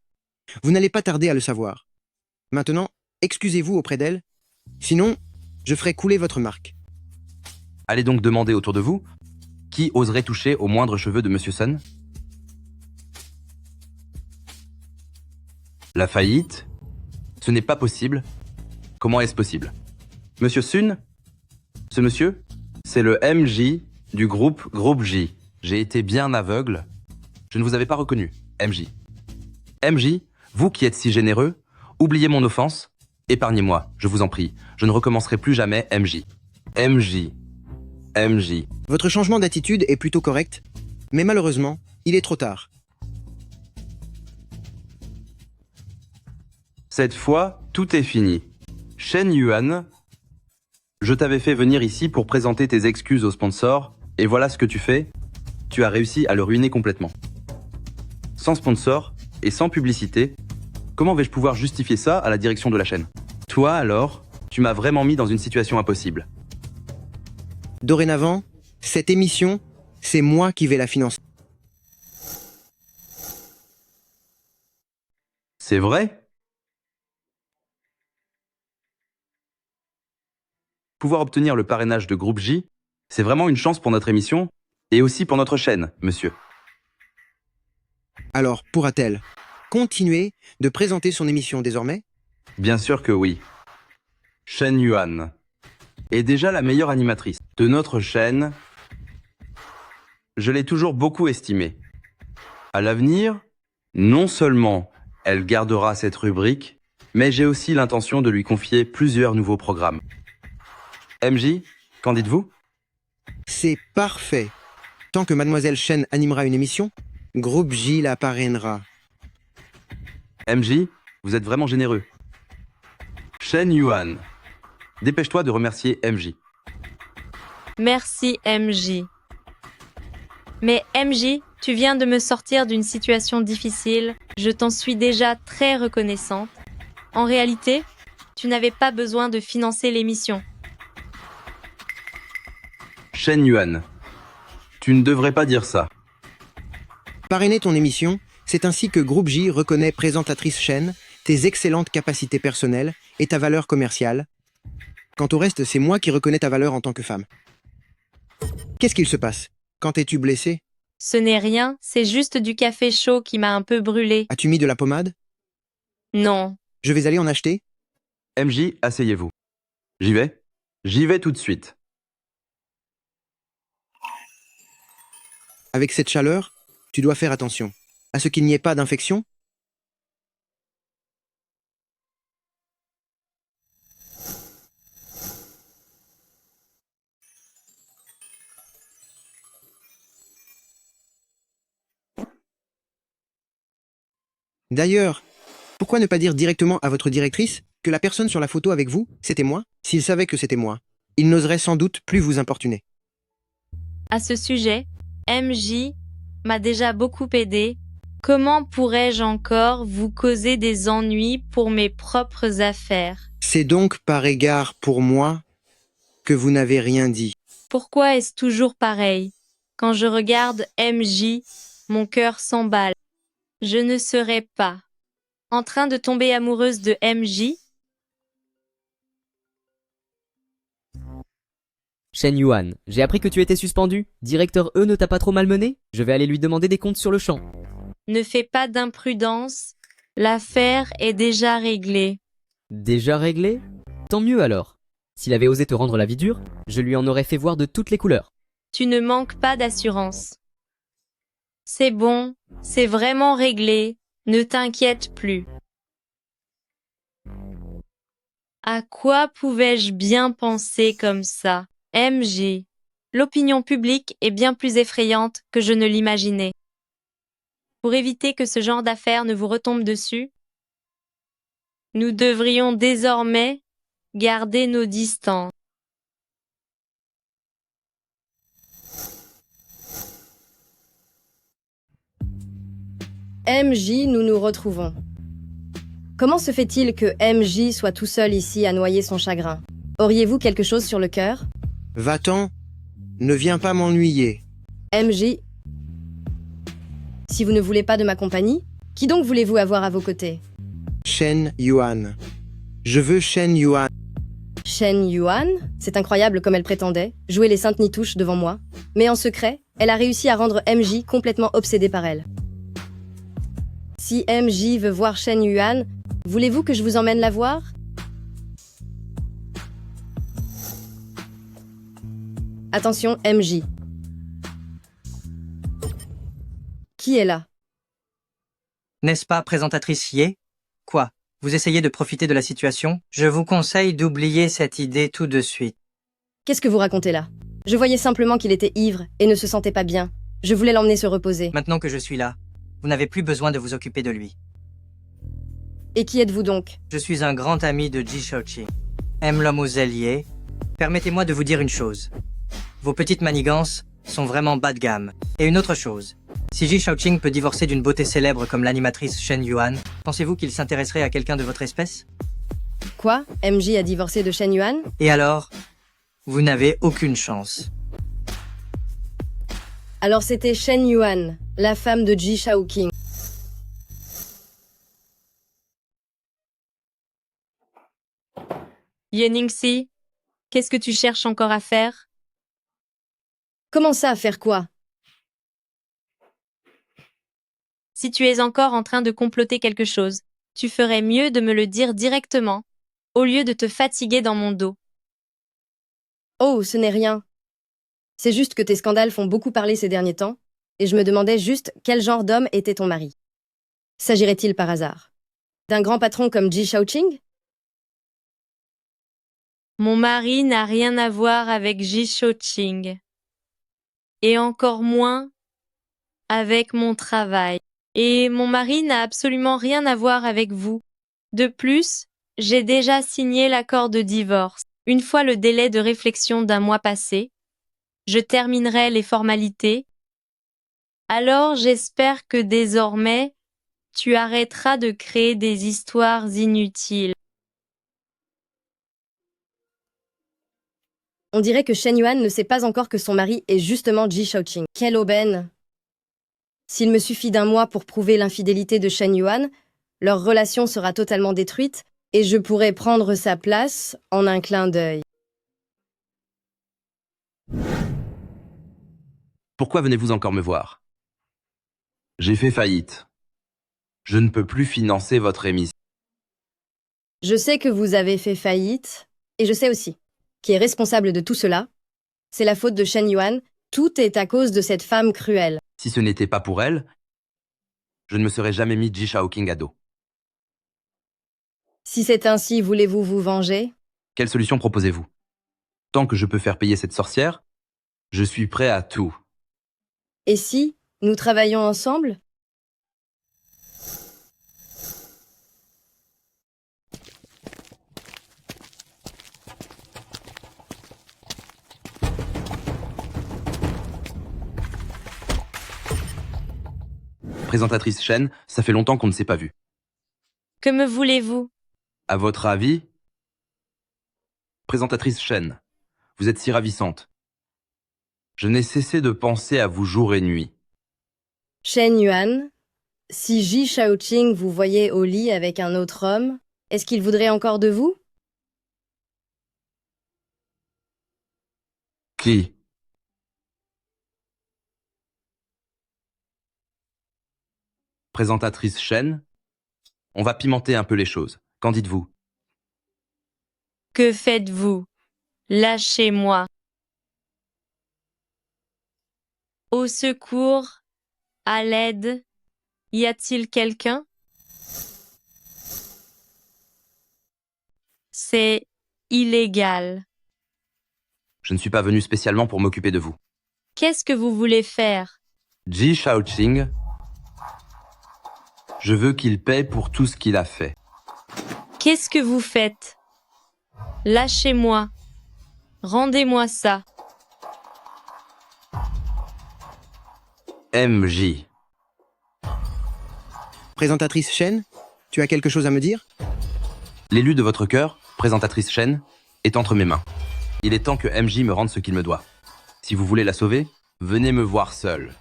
vous n'allez pas tarder à le savoir. Maintenant, excusez-vous auprès d'elle, sinon, je ferai couler votre marque. Allez donc demander autour de vous qui oserait toucher aux moindres cheveux de Monsieur Sun. La faillite? Ce n'est pas possible. Comment est-ce possible? Monsieur Sun? Ce monsieur? C'est le MJ du groupe J. J'ai été bien aveugle. Je ne vous avais pas reconnu, MJ. MJ, vous qui êtes si généreux, oubliez mon offense. Épargnez-moi, je vous en prie. Je ne recommencerai plus jamais MJ. MJ. MJ. Votre changement d'attitude est plutôt correct, mais malheureusement, il est trop tard. Cette fois, tout est fini. Shen Yuan, je t'avais fait venir ici pour présenter tes excuses au sponsor, et voilà ce que tu fais. Tu as réussi à le ruiner complètement. Sans sponsor et sans publicité, comment vais-je pouvoir justifier ça à la direction de la chaîne? Toi alors, tu m'as vraiment mis dans une situation impossible. Dorénavant, cette émission, c'est moi qui vais la financer. C'est vrai? Pouvoir obtenir le parrainage de Groupe J, c'est vraiment une chance pour notre émission et aussi pour notre chaîne, monsieur. Alors, pourra-t-elle continuer de présenter son émission désormais? Bien sûr que oui. Shen Yuan est déjà la meilleure animatrice de notre chaîne. Je l'ai toujours beaucoup estimée. À l'avenir, non seulement elle gardera cette rubrique, mais j'ai aussi l'intention de lui confier plusieurs nouveaux programmes. MJ, qu'en dites-vous? C'est parfait. Tant que Mademoiselle Shen animera une émission, Groupe J la parrainera. MJ, vous êtes vraiment généreux. Shen Yuan, dépêche-toi de remercier MJ. Merci, MJ. Mais MJ, tu viens de me sortir d'une situation difficile. Je t'en suis déjà très reconnaissante. En réalité, tu n'avais pas besoin de financer l'émission. Shen Yuan, tu ne devrais pas dire ça. Parrainer ton émission, c'est ainsi que Groupe J reconnaît présentatrice Shen, tes excellentes capacités personnelles et ta valeur commerciale. Quant au reste, c'est moi qui reconnais ta valeur en tant que femme. Qu'est-ce qu'il se passe? Quand es-tu blessée? Ce n'est rien, c'est juste du café chaud qui m'a un peu brûlé. As-tu mis de la pommade? Non. Je vais aller en acheter. MJ, asseyez-vous. J'y vais? J'y vais tout de suite. Avec cette chaleur, tu dois faire attention à ce qu'il n'y ait pas d'infection. D'ailleurs, pourquoi ne pas dire directement à votre directrice que la personne sur la photo avec vous, c'était moi? S'il savait que c'était moi, il n'oserait sans doute plus vous importuner. À ce sujet, MJ m'a déjà beaucoup aidé. Comment pourrais-je encore vous causer des ennuis pour mes propres affaires? C'est donc par égard pour moi que vous n'avez rien dit. Pourquoi est-ce toujours pareil? Quand je regarde MJ, mon cœur s'emballe. Je ne serais pas en train de tomber amoureuse de MJ? Shen Yuan, j'ai appris que tu étais suspendu. Directeur E ne t'a pas trop malmené? Je vais aller lui demander des comptes sur le champ. Ne fais pas d'imprudence. L'affaire est déjà réglée. Déjà réglé? Tant mieux alors. S'il avait osé te rendre la vie dure, je lui en aurais fait voir de toutes les couleurs. Tu ne manques pas d'assurance. C'est bon, c'est vraiment réglé. Ne t'inquiète plus. À quoi pouvais-je bien penser comme ça? MJ. L'opinion publique est bien plus effrayante que je ne l'imaginais. Pour éviter que ce genre d'affaires ne vous retombe dessus, nous devrions désormais garder nos distances. MJ, nous nous retrouvons. Comment se fait-il que MJ soit tout seul ici à noyer son chagrin? Auriez-vous quelque chose sur le cœur? Va-t'en, ne viens pas m'ennuyer. MJ, si vous ne voulez pas de ma compagnie, qui donc voulez-vous avoir à vos côtés? Shen Yuan. Je veux Shen Yuan. Shen Yuan? C'est incroyable comme elle prétendait, jouer les saintes nitouches devant moi. Mais en secret, elle a réussi à rendre MJ complètement obsédé par elle. Si MJ veut voir Shen Yuan, voulez-vous que je vous emmène la voir? Attention, MJ. Qui est là? N'est-ce pas, présentatrice Ye? Quoi? Vous essayez de profiter de la situation? Je vous conseille d'oublier cette idée tout de suite. Qu'est-ce que vous racontez là? Je voyais simplement qu'il était ivre et ne se sentait pas bien. Je voulais l'emmener se reposer. Maintenant que je suis là, vous n'avez plus besoin de vous occuper de lui. Et qui êtes-vous donc? Je suis un grand ami de Ji Shaoqing. Aime l'homme aux ailiers. Permettez-moi de vous dire une chose. Vos petites manigances sont vraiment bas de gamme. Et une autre chose. Si Ji Shaoqing peut divorcer d'une beauté célèbre comme l'animatrice Shen Yuan, pensez-vous qu'il s'intéresserait à quelqu'un de votre espèce? Quoi? MJ a divorcé de Shen Yuan? Et alors, vous n'avez aucune chance. Alors c'était Shen Yuan, la femme de Ji Shaoqing. Yeningsi, qu'est-ce que tu cherches encore à faire? Comment ça, faire quoi? Si tu es encore en train de comploter quelque chose, tu ferais mieux de me le dire directement, au lieu de te fatiguer dans mon dos. Oh, ce n'est rien. C'est juste que tes scandales font beaucoup parler ces derniers temps, et je me demandais juste quel genre d'homme était ton mari. S'agirait-il par hasard d'un grand patron comme Ji Shaoqing? Mon mari n'a rien à voir avec Ji Shaoqing. Et encore moins avec mon travail. Et mon mari n'a absolument rien à voir avec vous. De plus, j'ai déjà signé l'accord de divorce. Une fois le délai de réflexion d'un mois passé, je terminerai les formalités. Alors j'espère que désormais, tu arrêteras de créer des histoires inutiles. On dirait que Shen Yuan ne sait pas encore que son mari est justement Ji Shaoqing. Quelle aubaine! S'il me suffit d'un mois pour prouver l'infidélité de Shen Yuan, leur relation sera totalement détruite et je pourrai prendre sa place en un clin d'œil. Pourquoi venez-vous encore me voir? J'ai fait faillite. Je ne peux plus financer votre émission. Je sais que vous avez fait faillite, et je sais aussi qui est responsable de tout cela. C'est la faute de Shen Yuan. Tout est à cause de cette femme cruelle. Si ce n'était pas pour elle, je ne me serais jamais mis Ji Shaoqing à dos. Si c'est ainsi, voulez-vous vous venger? Quelle solution proposez-vous? Tant que je peux faire payer cette sorcière, je suis prêt à tout. Et si nous travaillons ensemble? Présentatrice Shen, ça fait longtemps qu'on ne s'est pas vu. Que me voulez-vous? À votre avis? Présentatrice Shen, vous êtes si ravissante. Je n'ai cessé de penser à vous jour et nuit. Shen Yuan, si Ji Shaoqing vous voyait au lit avec un autre homme, est-ce qu'il voudrait encore de vous? Qui? Présentatrice Shen, on va pimenter un peu les choses. Qu'en dites-vous? Que faites-vous? Lâchez-moi. Au secours, à l'aide, y a-t-il quelqu'un? C'est illégal. Je ne suis pas venu spécialement pour m'occuper de vous. Qu'est-ce que vous voulez faire? Ji Shaoqing, je veux qu'il paie pour tout ce qu'il a fait. Qu'est-ce que vous faites? Lâchez-moi. Rendez-moi ça. MJ. Présentatrice Shen, tu as quelque chose à me dire? L'élu de votre cœur, présentatrice Shen, est entre mes mains. Il est temps que MJ me rende ce qu'il me doit. Si vous voulez la sauver, venez me voir seul.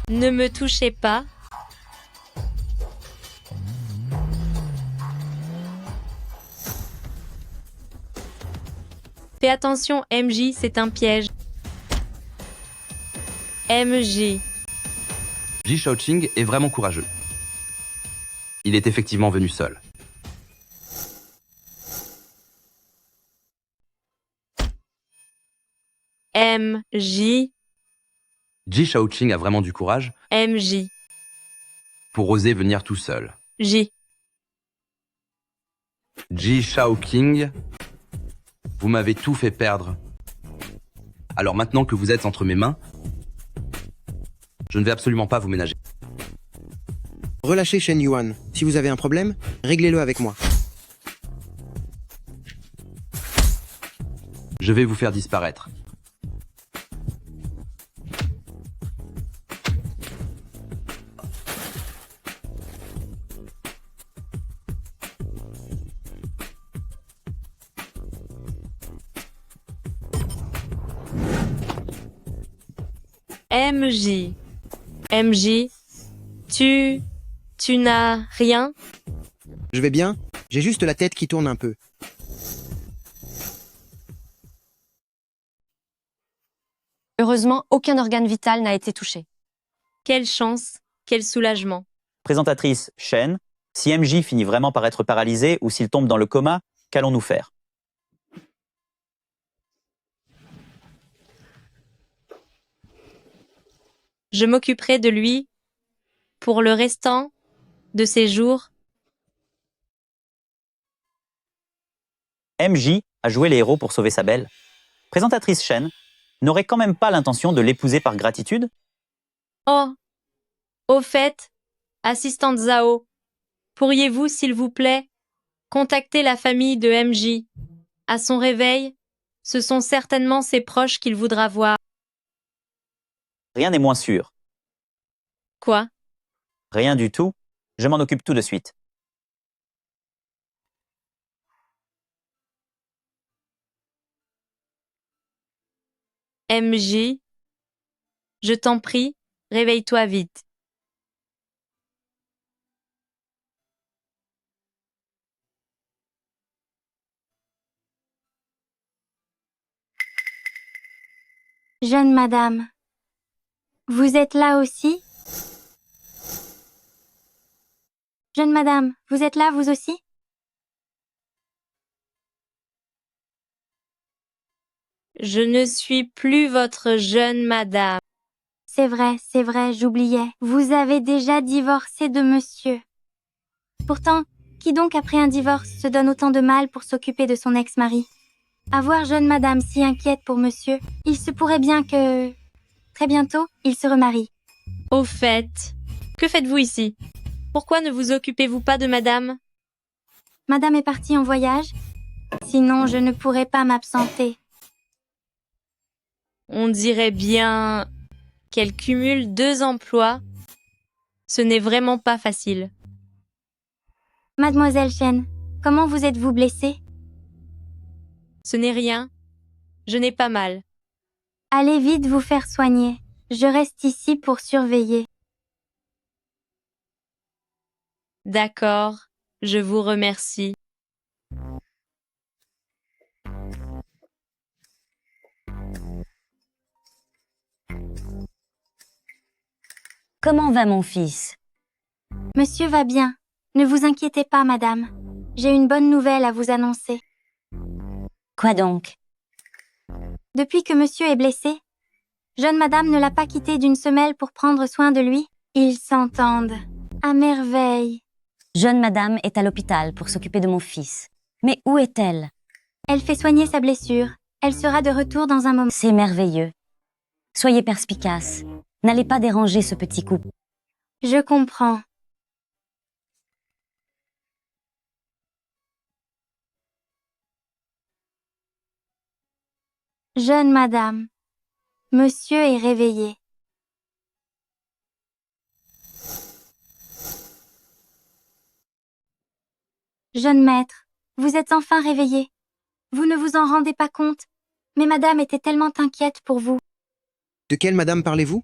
Ne me touchez pas. Fais attention, MJ, c'est un piège. MJ. Ji Shaoqing est vraiment courageux. Il est effectivement venu seul. MJ. Ji Shaoqing a vraiment du courage MJ. pour oser venir tout seul. J. Ji Shaoqing, vous m'avez tout fait perdre. Alors maintenant que vous êtes entre mes mains, je ne vais absolument pas vous ménager. Relâchez Shen Yuan. Si vous avez un problème, réglez-le avec moi. Je vais vous faire disparaître. MJ. MJ. Tu n'as rien? Je vais bien, j'ai juste la tête qui tourne un peu. Heureusement, aucun organe vital n'a été touché. Quelle chance, quel soulagement. Présentatrice Shen, si MJ finit vraiment par être paralysé ou s'il tombe dans le coma, qu'allons-nous faire? Je m'occuperai de lui pour le restant de ses jours. MJ a joué les héros pour sauver sa belle. Présentatrice Shen n'aurait quand même pas l'intention de l'épouser par gratitude? Oh, au fait, assistante Zhao, pourriez-vous, s'il vous plaît, contacter la famille de MJ? À son réveil, ce sont certainement ses proches qu'il voudra voir. Rien n'est moins sûr. Quoi? Rien du tout. Je m'en occupe tout de suite. MJ, je t'en prie, réveille-toi vite. Jeune madame. Vous êtes là aussi? Jeune madame, vous êtes là vous aussi? Je ne suis plus votre jeune madame. C'est vrai, j'oubliais. Vous avez déjà divorcé de monsieur. Pourtant, qui donc après un divorce se donne autant de mal pour s'occuper de son ex-mari? À voir jeune madame si inquiète pour monsieur, il se pourrait bien que... Très bientôt, il se remarie. Au fait, que faites-vous ici? Pourquoi ne vous occupez-vous pas de madame? Madame est partie en voyage. Sinon, je ne pourrais pas m'absenter. On dirait bien qu'elle cumule 2 emplois. Ce n'est vraiment pas facile. Mademoiselle Shen, comment vous êtes-vous blessée? Ce n'est rien. Je n'ai pas mal. Allez vite vous faire soigner. Je reste ici pour surveiller. D'accord, je vous remercie. Comment va mon fils? Monsieur va bien. Ne vous inquiétez pas, madame. J'ai une bonne nouvelle à vous annoncer. Quoi donc? Depuis que monsieur est blessé, jeune madame ne l'a pas quitté d'une semelle pour prendre soin de lui. Ils s'entendent. À merveille. Jeune madame est à l'hôpital pour s'occuper de mon fils. Mais où est-elle? Elle fait soigner sa blessure. Elle sera de retour dans un moment. C'est merveilleux. Soyez perspicace. N'allez pas déranger ce petit couple. Je comprends. Jeune madame, monsieur est réveillé. Jeune maître, vous êtes enfin réveillé. Vous ne vous en rendez pas compte, mais madame était tellement inquiète pour vous. De quelle madame parlez-vous?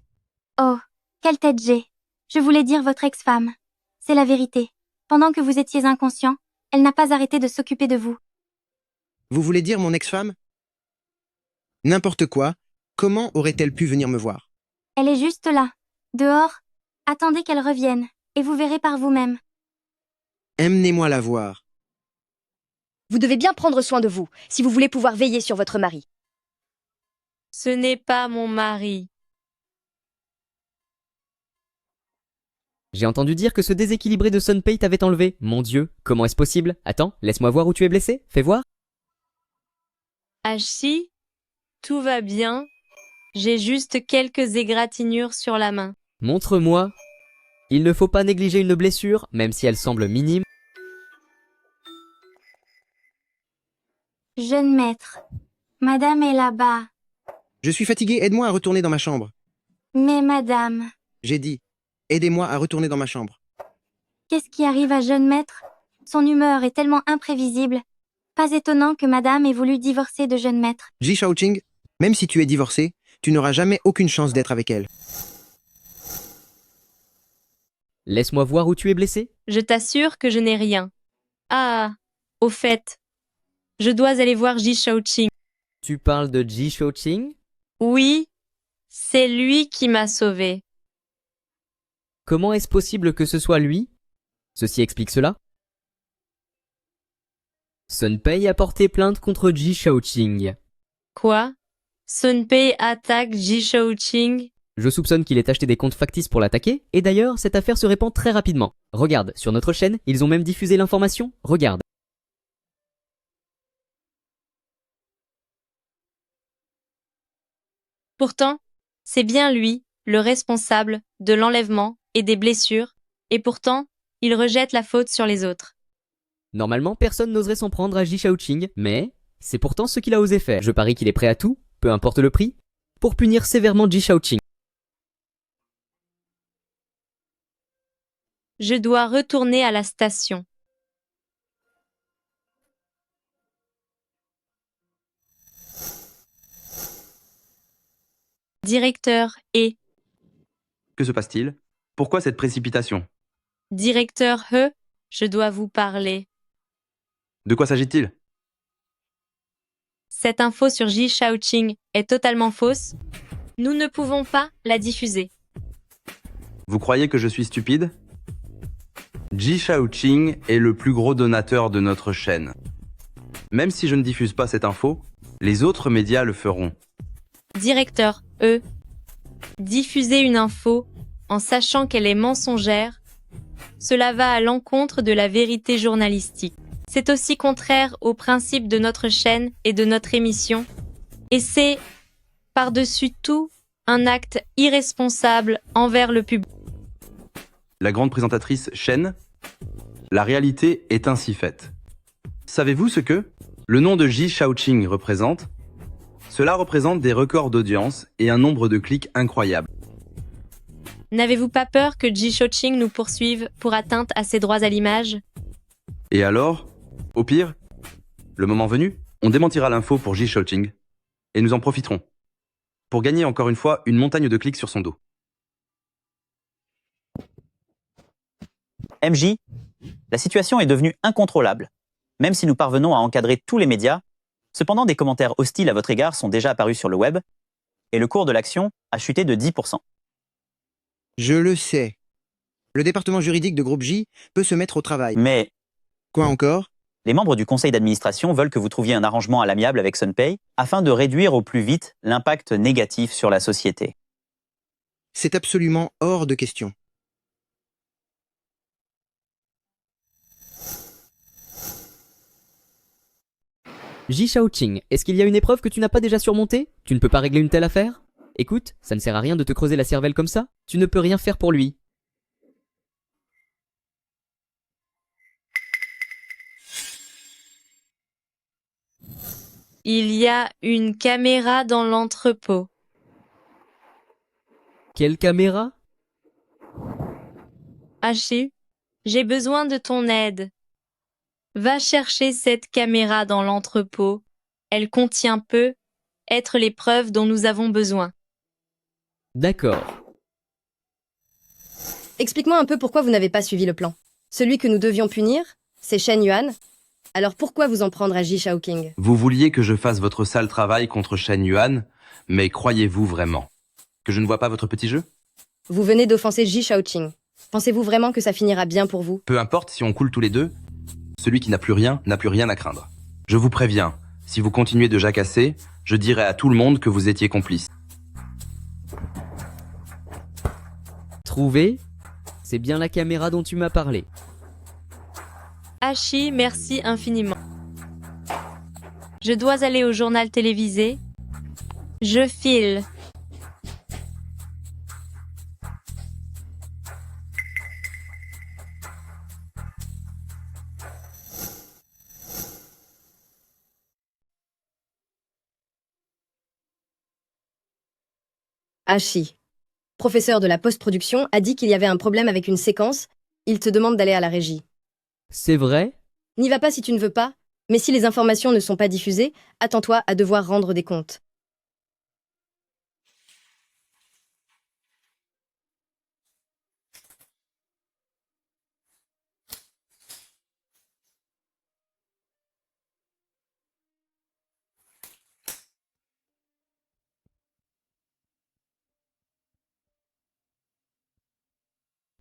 Oh, quelle tête j'ai. Je voulais dire votre ex-femme. C'est la vérité. Pendant que vous étiez inconscient, elle n'a pas arrêté de s'occuper de vous. Vous voulez dire mon ex-femme? N'importe quoi. Comment aurait-elle pu venir me voir? Elle est juste là, dehors. Attendez qu'elle revienne, et vous verrez par vous-même. Emmenez-moi la voir. Vous devez bien prendre soin de vous, si vous voulez pouvoir veiller sur votre mari. Ce n'est pas mon mari. J'ai entendu dire que ce déséquilibré de Sunpei t'avait enlevé. Mon Dieu, comment est-ce possible? Attends, laisse-moi voir où tu es blessé. Fais voir. Hachi, tout va bien. J'ai juste quelques égratignures sur la main. Montre-moi. Il ne faut pas négliger une blessure, même si elle semble minime. Jeune maître, madame est là-bas. Je suis fatigué, aide-moi à retourner dans ma chambre. Mais madame... J'ai dit, aidez-moi à retourner dans ma chambre. Qu'est-ce qui arrive à jeune maître? Son humeur est tellement imprévisible. Pas étonnant que madame ait voulu divorcer de jeune maître. Ji Shaoqing, même si tu es divorcé, tu n'auras jamais aucune chance d'être avec elle. Laisse-moi voir où tu es blessé. Je t'assure que je n'ai rien. Ah, au fait, je dois aller voir Ji Shaoqing. Tu parles de Ji Shaoqing? Oui, c'est lui qui m'a sauvée. Comment est-ce possible que ce soit lui? Ceci explique cela. Sunpei a porté plainte contre Ji Shaoqing. Quoi? Sunpei attaque Ji Shaoqing? Je soupçonne qu'il ait acheté des comptes factices pour l'attaquer, et d'ailleurs, cette affaire se répand très rapidement. Regarde, sur notre chaîne, ils ont même diffusé l'information. Regarde. Pourtant, c'est bien lui, le responsable de l'enlèvement et des blessures, et pourtant, il rejette la faute sur les autres. Normalement, personne n'oserait s'en prendre à Ji Shaoqing, mais c'est pourtant ce qu'il a osé faire. Je parie qu'il est prêt à tout, peu importe le prix, pour punir sévèrement Ji Shaoqing. Je dois retourner à la station. Directeur et Que se passe-t-il? Pourquoi cette précipitation? directeur He, je dois vous parler. De quoi s'agit-il? Cette info sur Ji Shaoqing est totalement fausse. Nous ne pouvons pas la diffuser. Vous croyez que je suis stupide? Ji Shaoqing est le plus gros donateur de notre chaîne. Même si je ne diffuse pas cette info, les autres médias le feront. Directeur E. Diffuser une info en sachant qu'elle est mensongère, cela va à l'encontre de la vérité journalistique. C'est aussi contraire aux principes de notre chaîne et de notre émission. Et c'est, par-dessus tout, un acte irresponsable envers le public. La grande présentatrice Shen, la réalité est ainsi faite. Savez-vous ce que le nom de Ji Shaoqing représente? Cela représente des records d'audience et un nombre de clics incroyable. N'avez-vous pas peur que Ji Shaoqing nous poursuive pour atteinte à ses droits à l'image? Et alors, au pire, le moment venu, on démentira l'info pour Ji Shaoqing et nous en profiterons pour gagner encore une fois une montagne de clics sur son dos. MJ, la situation est devenue incontrôlable. Même si nous parvenons à encadrer tous les médias, cependant des commentaires hostiles à votre égard sont déjà apparus sur le web et le cours de l'action a chuté de 10%. Je le sais. Le département juridique de Groupe J peut se mettre au travail. Mais... Quoi encore? Les membres du conseil d'administration veulent que vous trouviez un arrangement à l'amiable avec Sunpei afin de réduire au plus vite l'impact négatif sur la société. C'est absolument hors de question. Ji Shaoqing, est-ce qu'il y a une épreuve que tu n'as pas déjà surmontée? Tu ne peux pas régler une telle affaire? Écoute, ça ne sert à rien de te creuser la cervelle comme ça. Tu ne peux rien faire pour lui. Il y a une caméra dans l'entrepôt. Quelle caméra? Hachi, j'ai besoin de ton aide. Va chercher cette caméra dans l'entrepôt. Elle contient peut-être les preuves dont nous avons besoin. D'accord. Explique-moi un peu pourquoi vous n'avez pas suivi le plan. Celui que nous devions punir, c'est Shen Yuan. Alors pourquoi vous en prendre à Ji Shaoqing? Vous vouliez que je fasse votre sale travail contre Shen Yuan, mais croyez-vous vraiment que je ne vois pas votre petit jeu? Vous venez d'offenser Ji Shaoqing. Pensez-vous vraiment que ça finira bien pour vous? Peu importe si on coule tous les deux, celui qui n'a plus rien à craindre. Je vous préviens, si vous continuez de jacasser, je dirai à tout le monde que vous étiez complice. Trouvé? C'est bien la caméra dont tu m'as parlé. Hachi, merci infiniment. Je dois aller au journal télévisé. Je file. Hachi, professeur de la post-production, a dit qu'il y avait un problème avec une séquence. Il te demande d'aller à la régie. C'est vrai? N'y va pas si tu ne veux pas, mais si les informations ne sont pas diffusées, attends-toi à devoir rendre des comptes.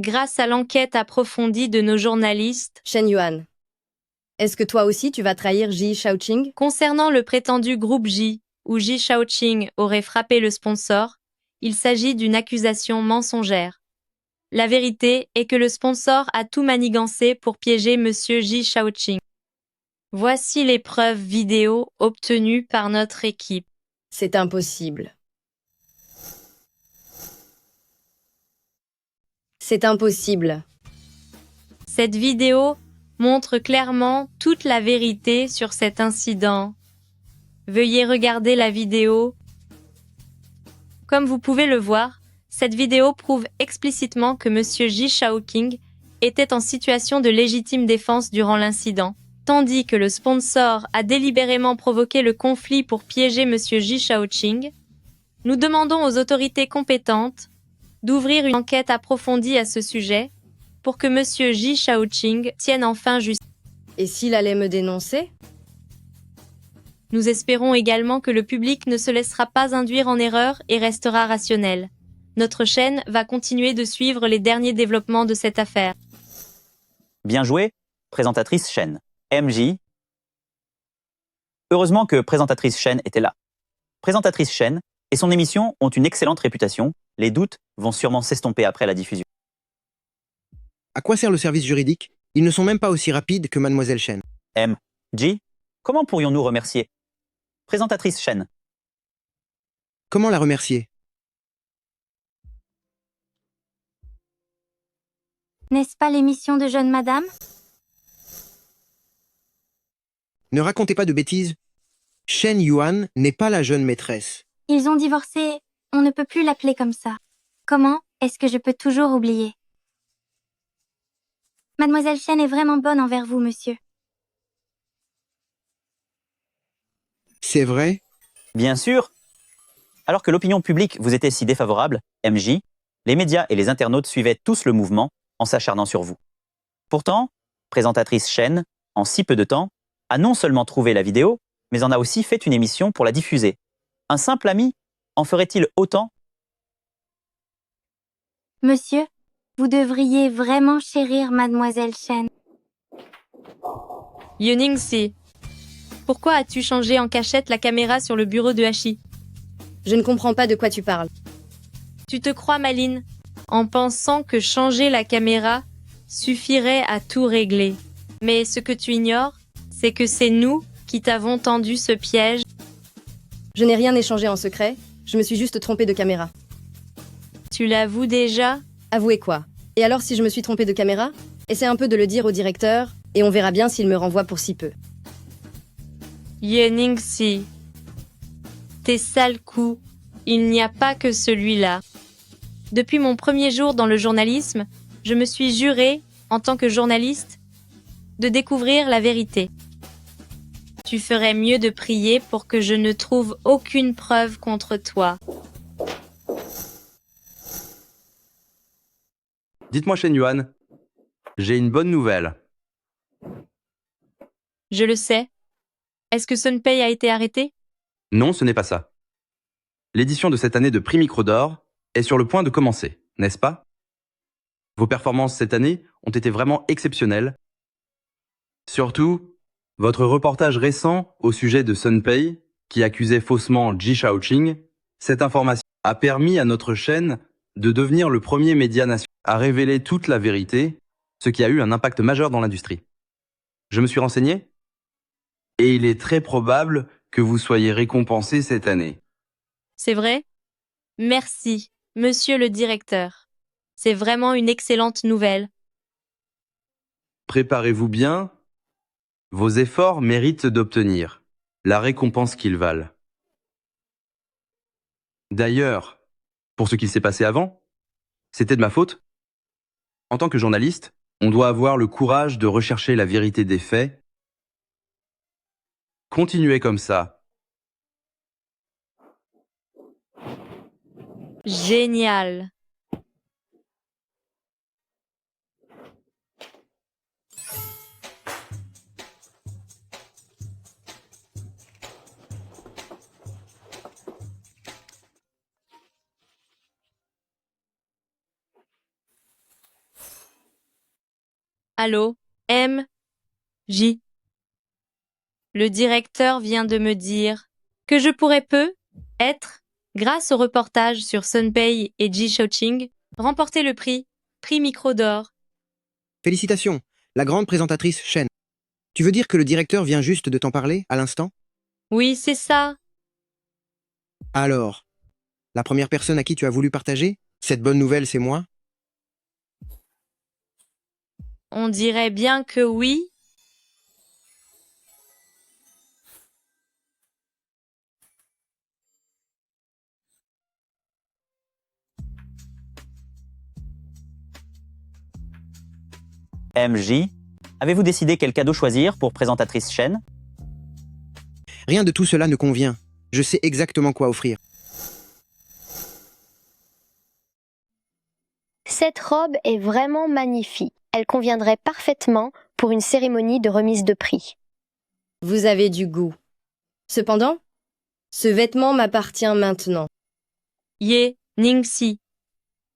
Grâce à l'enquête approfondie de nos journalistes, Shen Yuan, est-ce que toi aussi tu vas trahir Ji Shaoqing? concernant le prétendu groupe J, où Ji Shaoqing aurait frappé le sponsor, il s'agit d'une accusation mensongère. La vérité est que le sponsor a tout manigancé pour piéger Monsieur Ji Shaoqing. Voici les preuves vidéo obtenues par notre équipe. C'est impossible. C'est impossible. Cette vidéo montre clairement toute la vérité sur cet incident. Veuillez regarder la vidéo. Comme vous pouvez le voir, cette vidéo prouve explicitement que Monsieur Ji Shaoqing était en situation de légitime défense durant l'incident, tandis que le sponsor a délibérément provoqué le conflit pour piéger Monsieur Ji Shaoqing. Nous demandons aux autorités compétentes d'ouvrir une enquête approfondie à ce sujet pour que Monsieur Ji Shaoqing tienne enfin justice. Et s'il allait me dénoncer? Nous espérons également que le public ne se laissera pas induire en erreur et restera rationnel. Notre chaîne va continuer de suivre les derniers développements de cette affaire. Bien joué, présentatrice Shen. MJ. Heureusement que présentatrice Shen était là. Présentatrice Shen et son émission ont une excellente réputation. Les doutes vont sûrement s'estomper après la diffusion. À quoi sert le service juridique? Ils ne sont même pas aussi rapides que Mademoiselle Shen. MJ, comment pourrions-nous remercier présentatrice Shen? Comment la remercier? N'est-ce pas l'émission de Jeune Madame? Ne racontez pas de bêtises. Shen Yuan n'est pas la jeune maîtresse. Ils ont divorcé, on ne peut plus l'appeler comme ça. Comment est-ce que je peux toujours oublier? Mademoiselle Shen est vraiment bonne envers vous, monsieur. C'est vrai? Bien sûr. Alors que l'opinion publique vous était si défavorable, MJ, les médias et les internautes suivaient tous le mouvement en s'acharnant sur vous. Pourtant, présentatrice Shen, en si peu de temps, a non seulement trouvé la vidéo, mais en a aussi fait une émission pour la diffuser. Un simple ami en ferait-il autant? Monsieur, vous devriez vraiment chérir Mademoiselle Shen. Yuning-si, pourquoi as-tu changé en cachette la caméra sur le bureau de Hachi? Je ne comprends pas de quoi tu parles. Tu te crois maline, en pensant que changer la caméra suffirait à tout régler. Mais ce que tu ignores, c'est que c'est nous qui t'avons tendu ce piège. Je n'ai rien échangé en secret, je me suis juste trompée de caméra. Tu l'avoues déjà? Avouez quoi? Et alors si je me suis trompée de caméra? Essaie un peu de le dire au directeur, et on verra bien s'il me renvoie pour si peu. Yuning-si, tes sales coups, il n'y a pas que celui-là. Depuis mon premier jour dans le journalisme, je me suis juré, en tant que journaliste, de découvrir la vérité. Tu ferais mieux de prier pour que je ne trouve aucune preuve contre toi. Dites-moi, Shen Yuan, j'ai une bonne nouvelle. Je le sais. Est-ce que Sun Pei a été arrêté? Non, ce n'est pas ça. L'édition de cette année de Prix Micro d'Or est sur le point de commencer, n'est-ce pas? Vos performances cette année ont été vraiment exceptionnelles. Surtout, votre reportage récent au sujet de Sun Pei, qui accusait faussement Ji Shaoqing, cette information a permis à notre chaîne de devenir le premier média national à révéler toute la vérité, ce qui a eu un impact majeur dans l'industrie. Je me suis renseigné, et il est très probable que vous soyez récompensé cette année. C'est vrai? Merci, monsieur le directeur. C'est vraiment une excellente nouvelle. Préparez-vous bien. Vos efforts méritent d'obtenir la récompense qu'ils valent. D'ailleurs, pour ce qu'il s'est passé avant, c'était de ma faute. En tant que journaliste, on doit avoir le courage de rechercher la vérité des faits. Continuez comme ça. Génial. Allô, M.J. Le directeur vient de me dire que je pourrais être, grâce au reportage sur Sunpay et Ji Shaoqing, remporter le prix Micro d'Or. Félicitations, la grande présentatrice Shen. Tu veux dire que le directeur vient juste de t'en parler, à l'instant? Oui, c'est ça. Alors, la première personne à qui tu as voulu partager cette bonne nouvelle, c'est moi? On dirait bien que oui. MJ, avez-vous décidé quel cadeau choisir pour présentatrice Shen? Rien de tout cela ne convient. Je sais exactement quoi offrir. Cette robe est vraiment magnifique. Elle conviendrait parfaitement pour une cérémonie de remise de prix. Vous avez du goût. Cependant, ce vêtement m'appartient maintenant. Ye, Ningxi.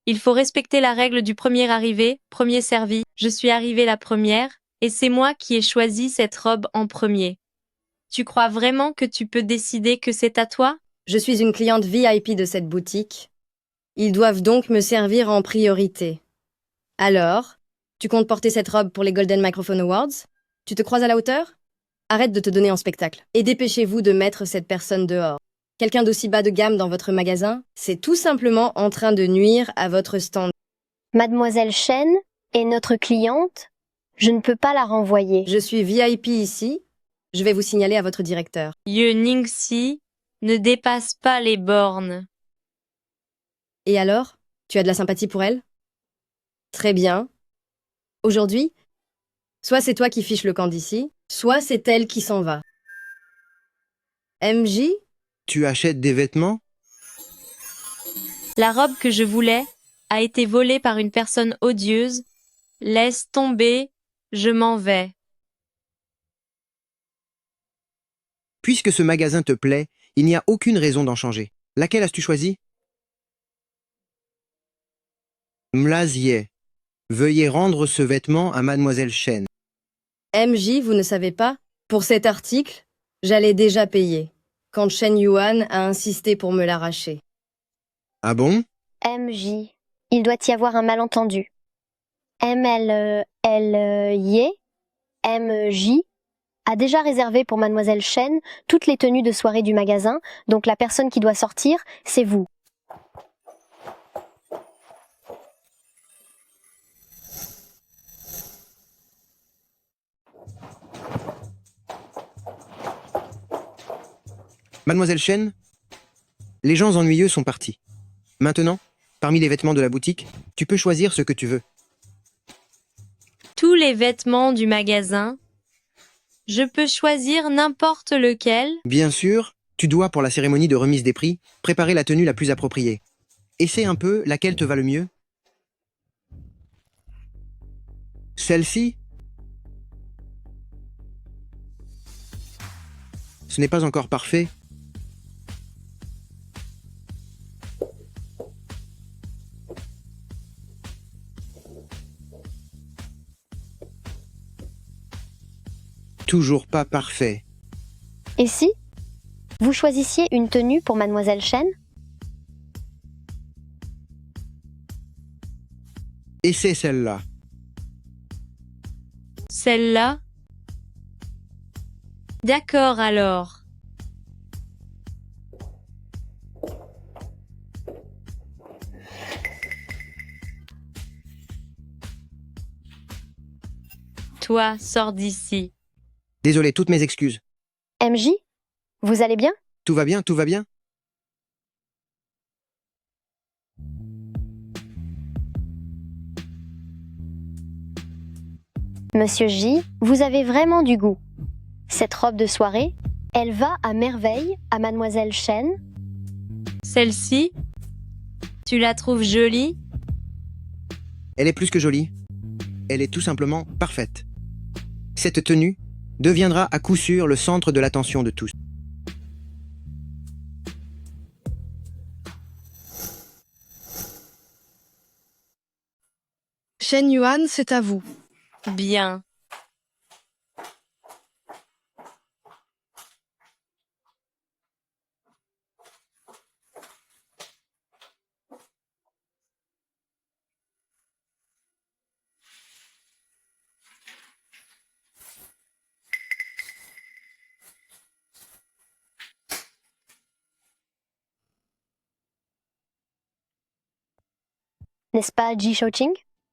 Il faut respecter la règle du premier arrivé, premier servi. Je suis arrivée la première, et c'est moi qui ai choisi cette robe en premier. Tu crois vraiment que tu peux décider que c'est à toi? Je suis une cliente VIP de cette boutique. Ils doivent donc me servir en priorité. Alors, tu comptes porter cette robe pour les Golden Microphone Awards? Tu te crois à la hauteur? Arrête de te donner en spectacle. Et dépêchez-vous de mettre cette personne dehors. Quelqu'un d'aussi bas de gamme dans votre magasin, c'est tout simplement en train de nuire à votre stand. Mademoiselle Shen est notre cliente. Je ne peux pas la renvoyer. Je suis VIP ici. Je vais vous signaler à votre directeur. Ye Ningxi ne dépasse pas les bornes. Et alors, tu as de la sympathie pour elle? Très bien. Aujourd'hui, soit c'est toi qui fiches le camp d'ici, soit c'est elle qui s'en va. MJ? Tu achètes des vêtements? La robe que je voulais a été volée par une personne odieuse. Laisse tomber, je m'en vais. Puisque ce magasin te plaît, il n'y a aucune raison d'en changer. Laquelle as-tu choisi? Mlazier. Veuillez rendre ce vêtement à Mademoiselle Shen. MJ, vous ne savez pas? Pour cet article, j'allais déjà payer, quand Shen Yuan a insisté pour me l'arracher. Ah bon? MJ, il doit y avoir un malentendu. MJ a déjà réservé pour Mademoiselle Shen toutes les tenues de soirée du magasin, donc la personne qui doit sortir, c'est vous. Mademoiselle Shen, les gens ennuyeux sont partis. Maintenant, parmi les vêtements de la boutique, tu peux choisir ce que tu veux. Tous les vêtements du magasin. Je peux choisir n'importe lequel. Bien sûr, tu dois, pour la cérémonie de remise des prix, préparer la tenue la plus appropriée. Essaie un peu laquelle te va le mieux. Celle-ci? Ce n'est pas encore parfait. Toujours pas parfait. Et si vous choisissiez une tenue pour Mademoiselle Shen? Et c'est celle-là. Celle-là? D'accord alors. Toi, sors d'ici. Désolé, toutes mes excuses. MJ, vous allez bien? Tout va bien, tout va bien? Monsieur J, vous avez vraiment du goût. Cette robe de soirée, elle va à merveille à Mademoiselle Shen. Celle-ci? Tu la trouves jolie? Elle est plus que jolie. Elle est tout simplement parfaite. Cette tenue deviendra à coup sûr le centre de l'attention de tous. Shen Yuan, c'est à vous. Bien. N'est-ce pas Ji Shaoqing?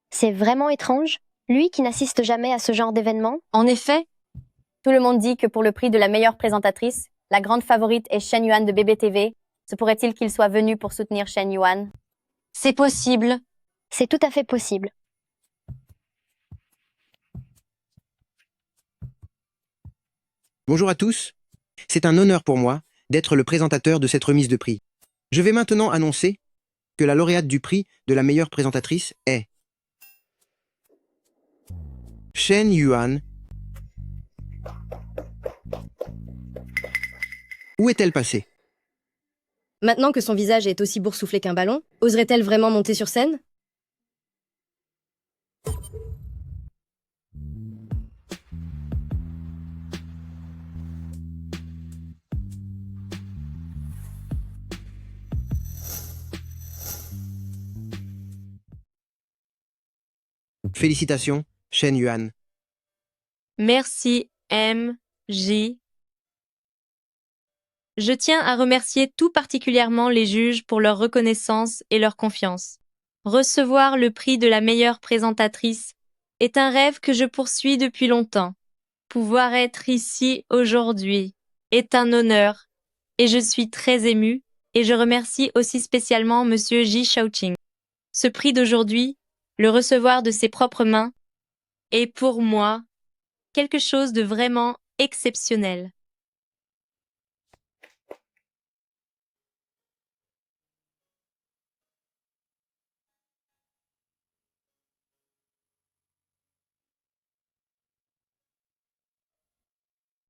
C'est vraiment étrange. Lui qui n'assiste jamais à ce genre d'événement. En effet, Tout le monde dit que pour le prix de la meilleure présentatrice, la grande favorite est Shen Yuan de BBTV. Se pourrait-il qu'il soit venu pour soutenir Shen Yuan? c'est possible. C'est tout à fait possible. Bonjour à tous. C'est un honneur pour moi d'être le présentateur de cette remise de prix. Je vais maintenant annoncer que la lauréate du prix de la meilleure présentatrice est Shen Yuan. Où est-elle passée? Maintenant que son visage est aussi boursouflé qu'un ballon, oserait-elle vraiment monter sur scène? Félicitations, Shen Yuan. Merci, M.J. Je tiens à remercier tout particulièrement les juges pour leur reconnaissance et leur confiance. Recevoir le prix de la meilleure présentatrice est un rêve que je poursuis depuis longtemps. Pouvoir être ici aujourd'hui est un honneur et je suis très émue et je remercie aussi spécialement Monsieur Ji Shaoqing. Ce prix d'aujourd'hui, le recevoir de ses propres mains, est pour moi quelque chose de vraiment exceptionnel.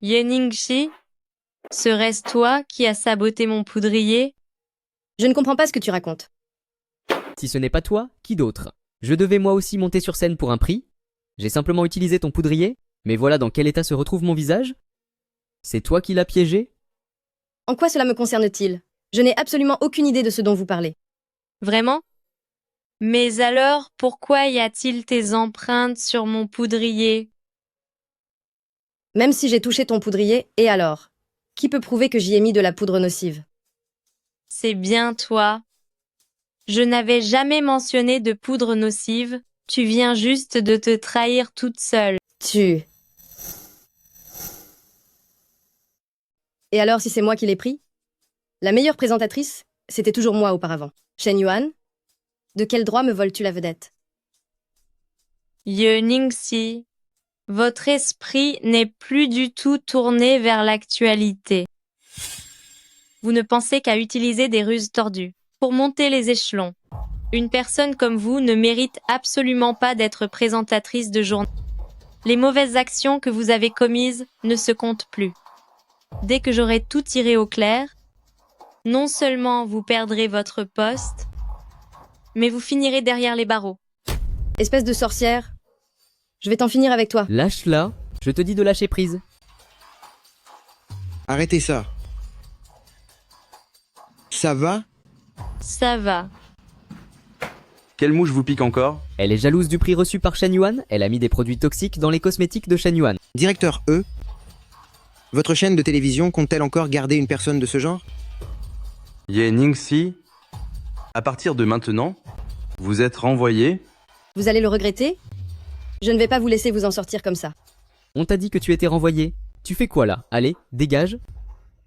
Yeningshi, serait-ce toi qui as saboté mon poudrier? Je ne comprends pas ce que tu racontes. Si ce n'est pas toi, qui d'autre? Je devais moi aussi monter sur scène pour un prix. J'ai simplement utilisé ton poudrier, mais voilà dans quel état se retrouve mon visage. C'est toi qui l'as piégé? En quoi cela me concerne-t-il? Je n'ai absolument aucune idée de ce dont vous parlez. Vraiment? Mais alors, pourquoi y a-t-il tes empreintes sur mon poudrier? Même si j'ai touché ton poudrier, et alors? Qui peut prouver que j'y ai mis de la poudre nocive? C'est bien toi. Je n'avais jamais mentionné de poudre nocive, tu viens juste de te trahir toute seule. Et alors si c'est moi qui l'ai pris? La meilleure présentatrice, c'était toujours moi auparavant. Shen Yuan, de quel droit me voles-tu la vedette? Ye Ningxi, votre esprit n'est plus du tout tourné vers l'actualité. Vous ne pensez qu'à utiliser des ruses tordues pour monter les échelons. Une personne comme vous ne mérite absolument pas d'être présentatrice de journée. Les mauvaises actions que vous avez commises ne se comptent plus. Dès que j'aurai tout tiré au clair, non seulement vous perdrez votre poste, mais vous finirez derrière les barreaux. Espèce de sorcière, je vais t'en finir avec toi. Lâche-la, je te dis de lâcher prise. Arrêtez ça. Ça va? Ça va. Quelle mouche vous pique encore? Elle est jalouse du prix reçu par Shen Yuan, elle a mis des produits toxiques dans les cosmétiques de Shen Yuan. Directeur E, votre chaîne de télévision compte-t-elle encore garder une personne de ce genre? Ye Ningxi, à partir de maintenant, vous êtes renvoyé. Vous allez le regretter? Je ne vais pas vous laisser vous en sortir comme ça. On t'a dit que tu étais renvoyé. Tu fais quoi là? Allez, dégage.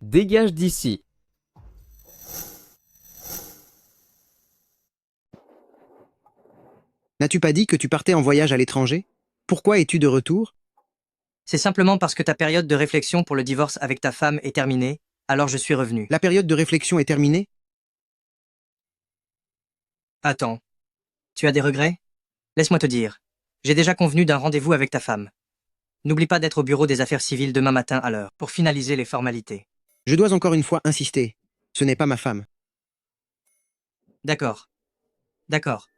Dégage d'ici. N'as-tu pas dit que tu partais en voyage à l'étranger? Pourquoi es-tu de retour? C'est simplement parce que ta période de réflexion pour le divorce avec ta femme est terminée, alors je suis revenu. La période de réflexion est terminée? Attends. Tu as des regrets? Laisse-moi te dire. J'ai déjà convenu d'un rendez-vous avec ta femme. N'oublie pas d'être au bureau des affaires civiles demain matin à l'heure, pour finaliser les formalités. Je dois encore une fois insister. Ce n'est pas ma femme. D'accord. D'accord.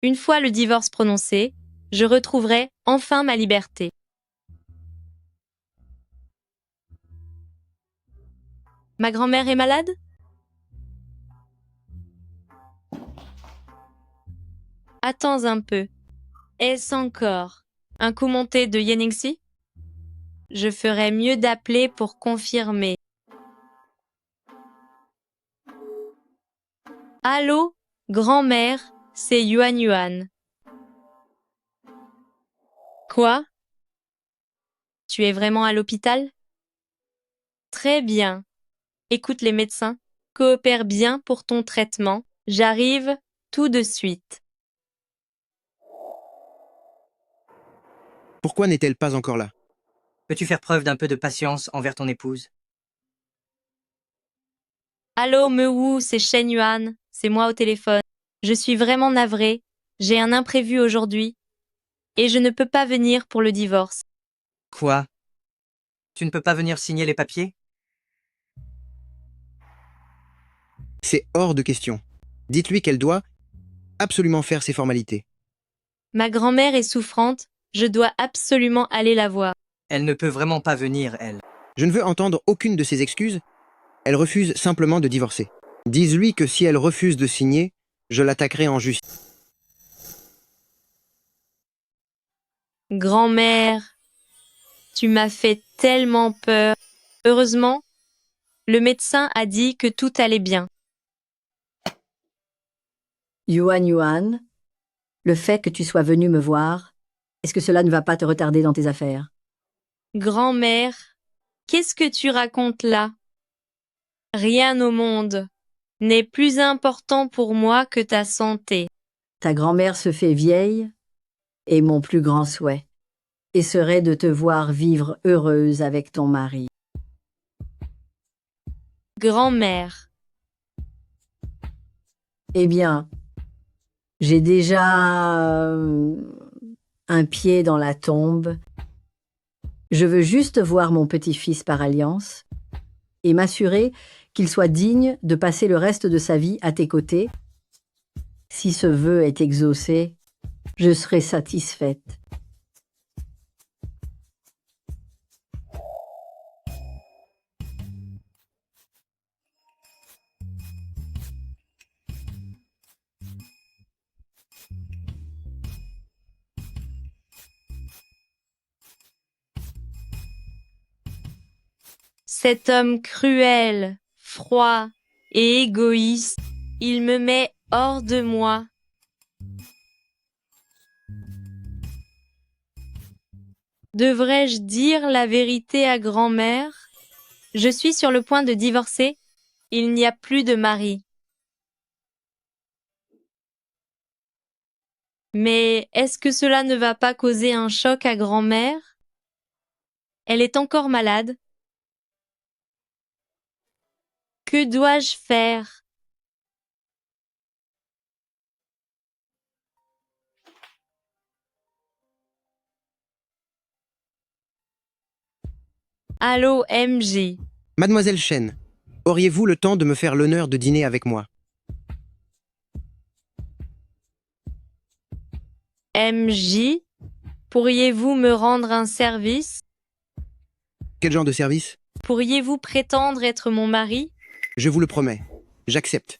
Une fois le divorce prononcé, je retrouverai enfin ma liberté. Ma grand-mère est malade? Attends un peu. Est-ce encore un coup monté de Yeningsi? Je ferais mieux d'appeler pour confirmer. Allô, grand-mère, c'est Yuan Yuan. Quoi? Tu es vraiment à l'hôpital? Très bien. Écoute les médecins, coopère bien pour ton traitement. J'arrive tout de suite. Pourquoi n'est-elle pas encore là? Peux-tu faire preuve d'un peu de patience envers ton épouse? Allô, Mewu, c'est Shen Yuan, c'est moi au téléphone. Je suis vraiment navrée, j'ai un imprévu aujourd'hui, et je ne peux pas venir pour le divorce. Quoi? Tu ne peux pas venir signer les papiers? C'est hors de question. Dites-lui qu'elle doit absolument faire ses formalités. Ma grand-mère est souffrante, je dois absolument aller la voir. Elle ne peut vraiment pas venir, elle. Je ne veux entendre aucune de ses excuses. Elle refuse simplement de divorcer. Dis-lui que si elle refuse de signer, je l'attaquerai en justice. Grand-mère, tu m'as fait tellement peur. Heureusement, le médecin a dit que tout allait bien. Yuan Yuan, le fait que tu sois venu me voir, est-ce que cela ne va pas te retarder dans tes affaires? Grand-mère, qu'est-ce que tu racontes là? Rien au monde n'est plus important pour moi que ta santé. Ta grand-mère se fait vieille, et mon plus grand souhait, et serait de te voir vivre heureuse avec ton mari. Grand-mère. Eh bien, j'ai déjà un pied dans la tombe. Je veux juste voir mon petit-fils par alliance et m'assurer qu'il soit digne de passer le reste de sa vie à tes côtés. Si ce vœu est exaucé, je serai satisfaite. Cet homme cruel, froid et égoïste, il me met hors de moi. Devrais-je dire la vérité à grand-mère? Je suis sur le point de divorcer. Il n'y a plus de mari. Mais est-ce que cela ne va pas causer un choc à grand-mère? Elle est encore malade. Que dois-je faire? Allô, MJ. Mademoiselle Chen, auriez-vous le temps de me faire l'honneur de dîner avec moi? MJ, pourriez-vous me rendre un service? Quel genre de service? Pourriez-vous prétendre être mon mari? Je vous le promets. J'accepte.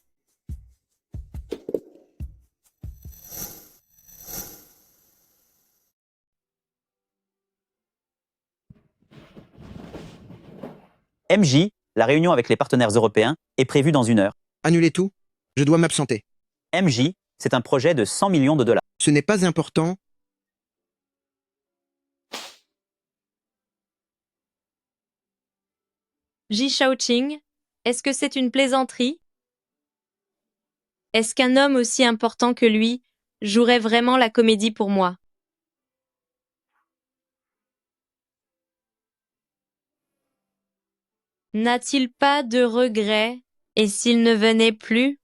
MJ, la réunion avec les partenaires européens est prévue dans 1 heure. Annulez tout. Je dois m'absenter. MJ, c'est un projet de 100 millions de dollars. Ce n'est pas important. Ji Shaoqing, est-ce que c'est une plaisanterie? Est-ce qu'un homme aussi important que lui jouerait vraiment la comédie pour moi? N'a-t-il pas de regrets, et s'il ne venait plus?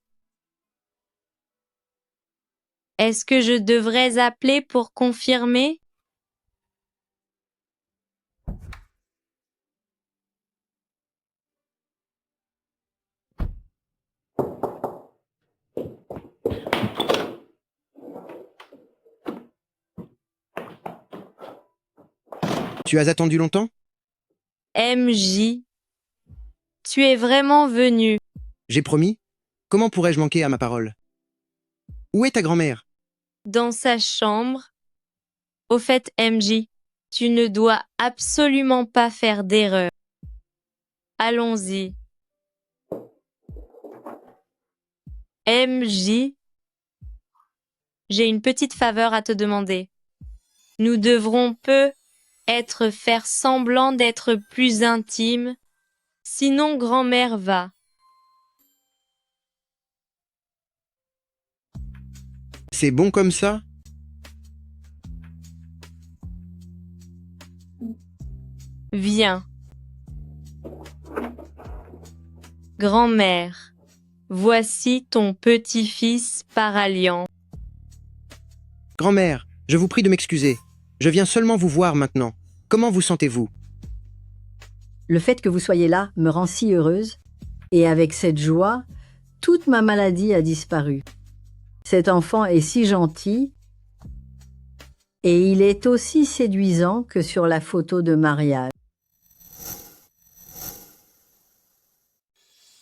Est-ce que je devrais appeler pour confirmer? Tu as attendu longtemps? MJ, tu es vraiment venu. J'ai promis. Comment pourrais-je manquer à ma parole? Où est ta grand-mère? Dans sa chambre. Au fait, MJ, tu ne dois absolument pas faire d'erreur. Allons-y. MJ, j'ai une petite faveur à te demander. Nous devrons peut-être faire semblant d'être plus intimes, sinon grand-mère va. C'est bon comme ça? Viens. Grand-mère, voici ton petit-fils par alliance. Grand-mère, je vous prie de m'excuser. Je viens seulement vous voir maintenant. Comment vous sentez-vous? Le fait que vous soyez là me rend si heureuse, et avec cette joie, toute ma maladie a disparu. Cet enfant est si gentil, et il est aussi séduisant que sur la photo de mariage.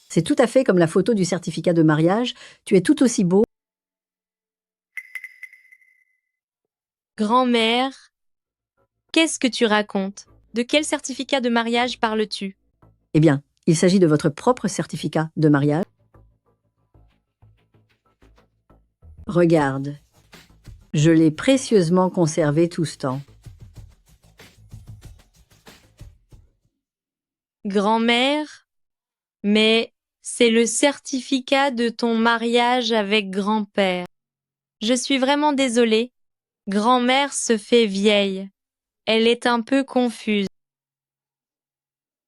C'est tout à fait comme la photo du certificat de mariage, tu es tout aussi beau. Grand-mère, qu'est-ce que tu racontes? De quel certificat de mariage parles-tu? Eh bien, il s'agit de votre propre certificat de mariage. Regarde, je l'ai précieusement conservé tout ce temps. Grand-mère, mais c'est le certificat de ton mariage avec grand-père. Je suis vraiment désolée. Grand-mère se fait vieille. Elle est un peu confuse.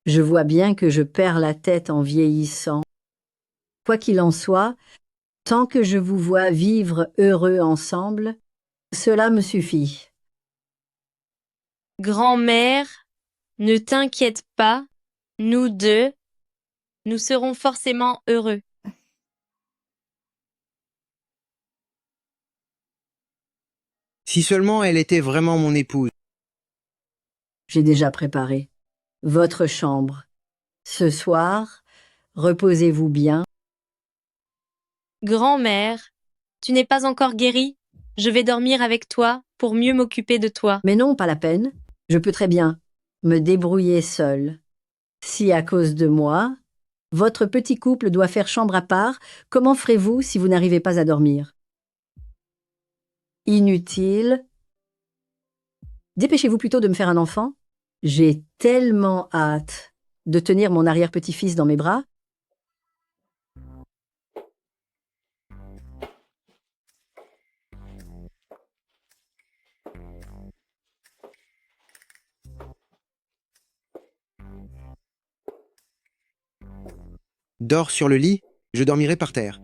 Je vois bien que je perds la tête en vieillissant. Quoi qu'il en soit, tant que je vous vois vivre heureux ensemble, cela me suffit. Grand-mère, ne t'inquiète pas, nous deux, nous serons forcément heureux. Si seulement elle était vraiment mon épouse. J'ai déjà préparé votre chambre. Ce soir, reposez-vous bien. Grand-mère, tu n'es pas encore guérie? Je vais dormir avec toi pour mieux m'occuper de toi. Mais non, pas la peine. Je peux très bien me débrouiller seule. Si à cause de moi, votre petit couple doit faire chambre à part, comment ferez-vous si vous n'arrivez pas à dormir? Inutile. Dépêchez-vous plutôt de me faire un enfant. J'ai tellement hâte de tenir mon arrière-petit-fils dans mes bras. Dors sur le lit, je dormirai par terre.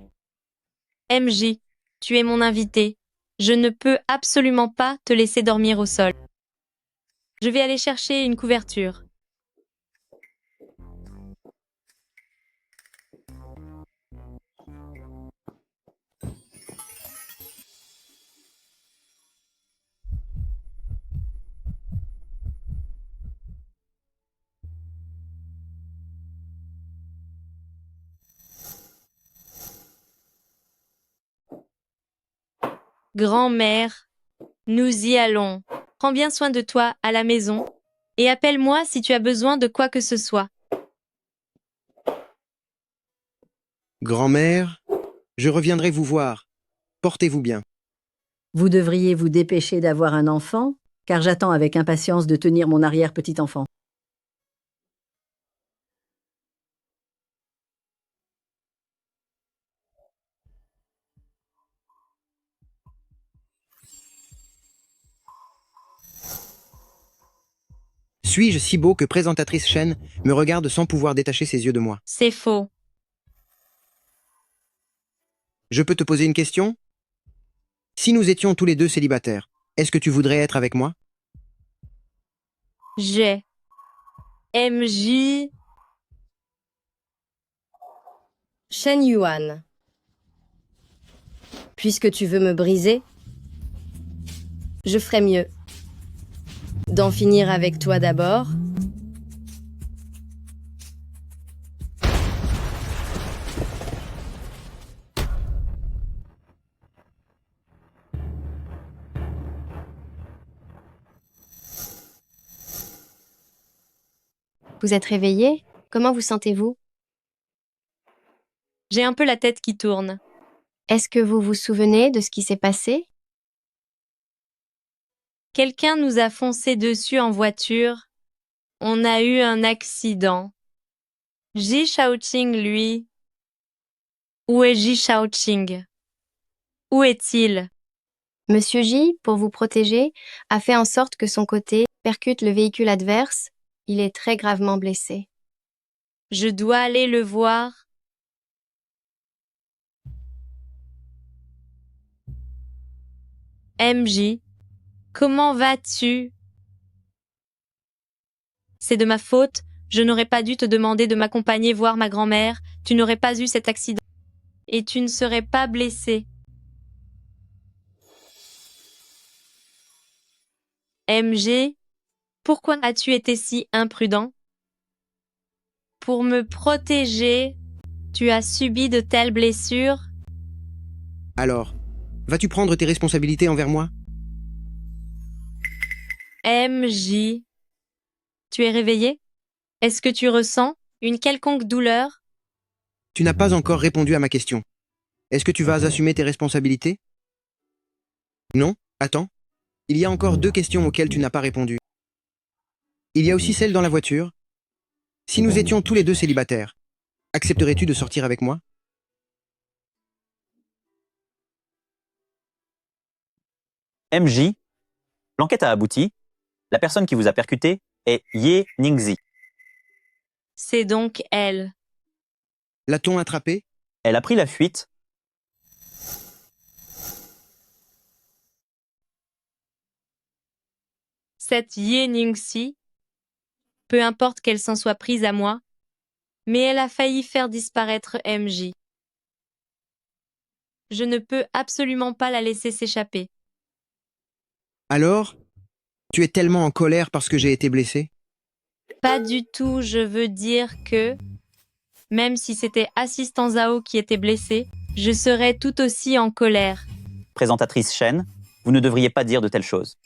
MJ, tu es mon invité. Je ne peux absolument pas te laisser dormir au sol. Je vais aller chercher une couverture. Grand-mère, nous y allons. Prends bien soin de toi à la maison et appelle-moi si tu as besoin de quoi que ce soit. Grand-mère, je reviendrai vous voir. Portez-vous bien. Vous devriez vous dépêcher d'avoir un enfant, car j'attends avec impatience de tenir mon arrière-petit-enfant. Suis-je si beau que présentatrice Chen me regarde sans pouvoir détacher ses yeux de moi? C'est faux. Je peux te poser une question? Si nous étions tous les deux célibataires, est-ce que tu voudrais être avec moi? J'ai. MJ. Shen Yuan. Puisque tu veux me briser, je ferai mieux. d'en finir avec toi d'abord. Vous êtes réveillé? Comment vous sentez-vous? J'ai un peu la tête qui tourne. Est-ce que vous vous souvenez de ce qui s'est passé? Quelqu'un nous a foncé dessus en voiture. On a eu un accident. Ji Shaoqing, lui. Où est Ji Shaoqing? Où est-il? Monsieur J, pour vous protéger, a fait en sorte que son côté percute le véhicule adverse. Il est très gravement blessé. Je dois aller le voir. MJ, comment vas-tu? C'est de ma faute. Je n'aurais pas dû te demander de m'accompagner voir ma grand-mère. Tu n'aurais pas eu cet accident. Et tu ne serais pas blessé. MG, pourquoi as-tu été si imprudent? Pour me protéger, tu as subi de telles blessures? Alors, vas-tu prendre tes responsabilités envers moi? MJ, tu es réveillé? Est-ce que tu ressens une quelconque douleur? Tu n'as pas encore répondu à ma question. Est-ce que tu vas assumer tes responsabilités? Non? Attends. Il y a encore 2 questions auxquelles tu n'as pas répondu. Il y a aussi celle dans la voiture. Si nous étions tous les deux célibataires, accepterais-tu de sortir avec moi? MJ, l'enquête a abouti. La personne qui vous a percuté est Ye Ningzi. C'est donc elle. L'a-t-on attrapée? Elle a pris la fuite. Cette Ye Ningxi, peu importe qu'elle s'en soit prise à moi, mais elle a failli faire disparaître MJ. Je ne peux absolument pas la laisser s'échapper. Alors, tu es tellement en colère parce que j'ai été blessé? Pas du tout, je veux dire que, même si c'était Assistant Zhao qui était blessé, je serais tout aussi en colère. Présentatrice Shen, vous ne devriez pas dire de telles choses.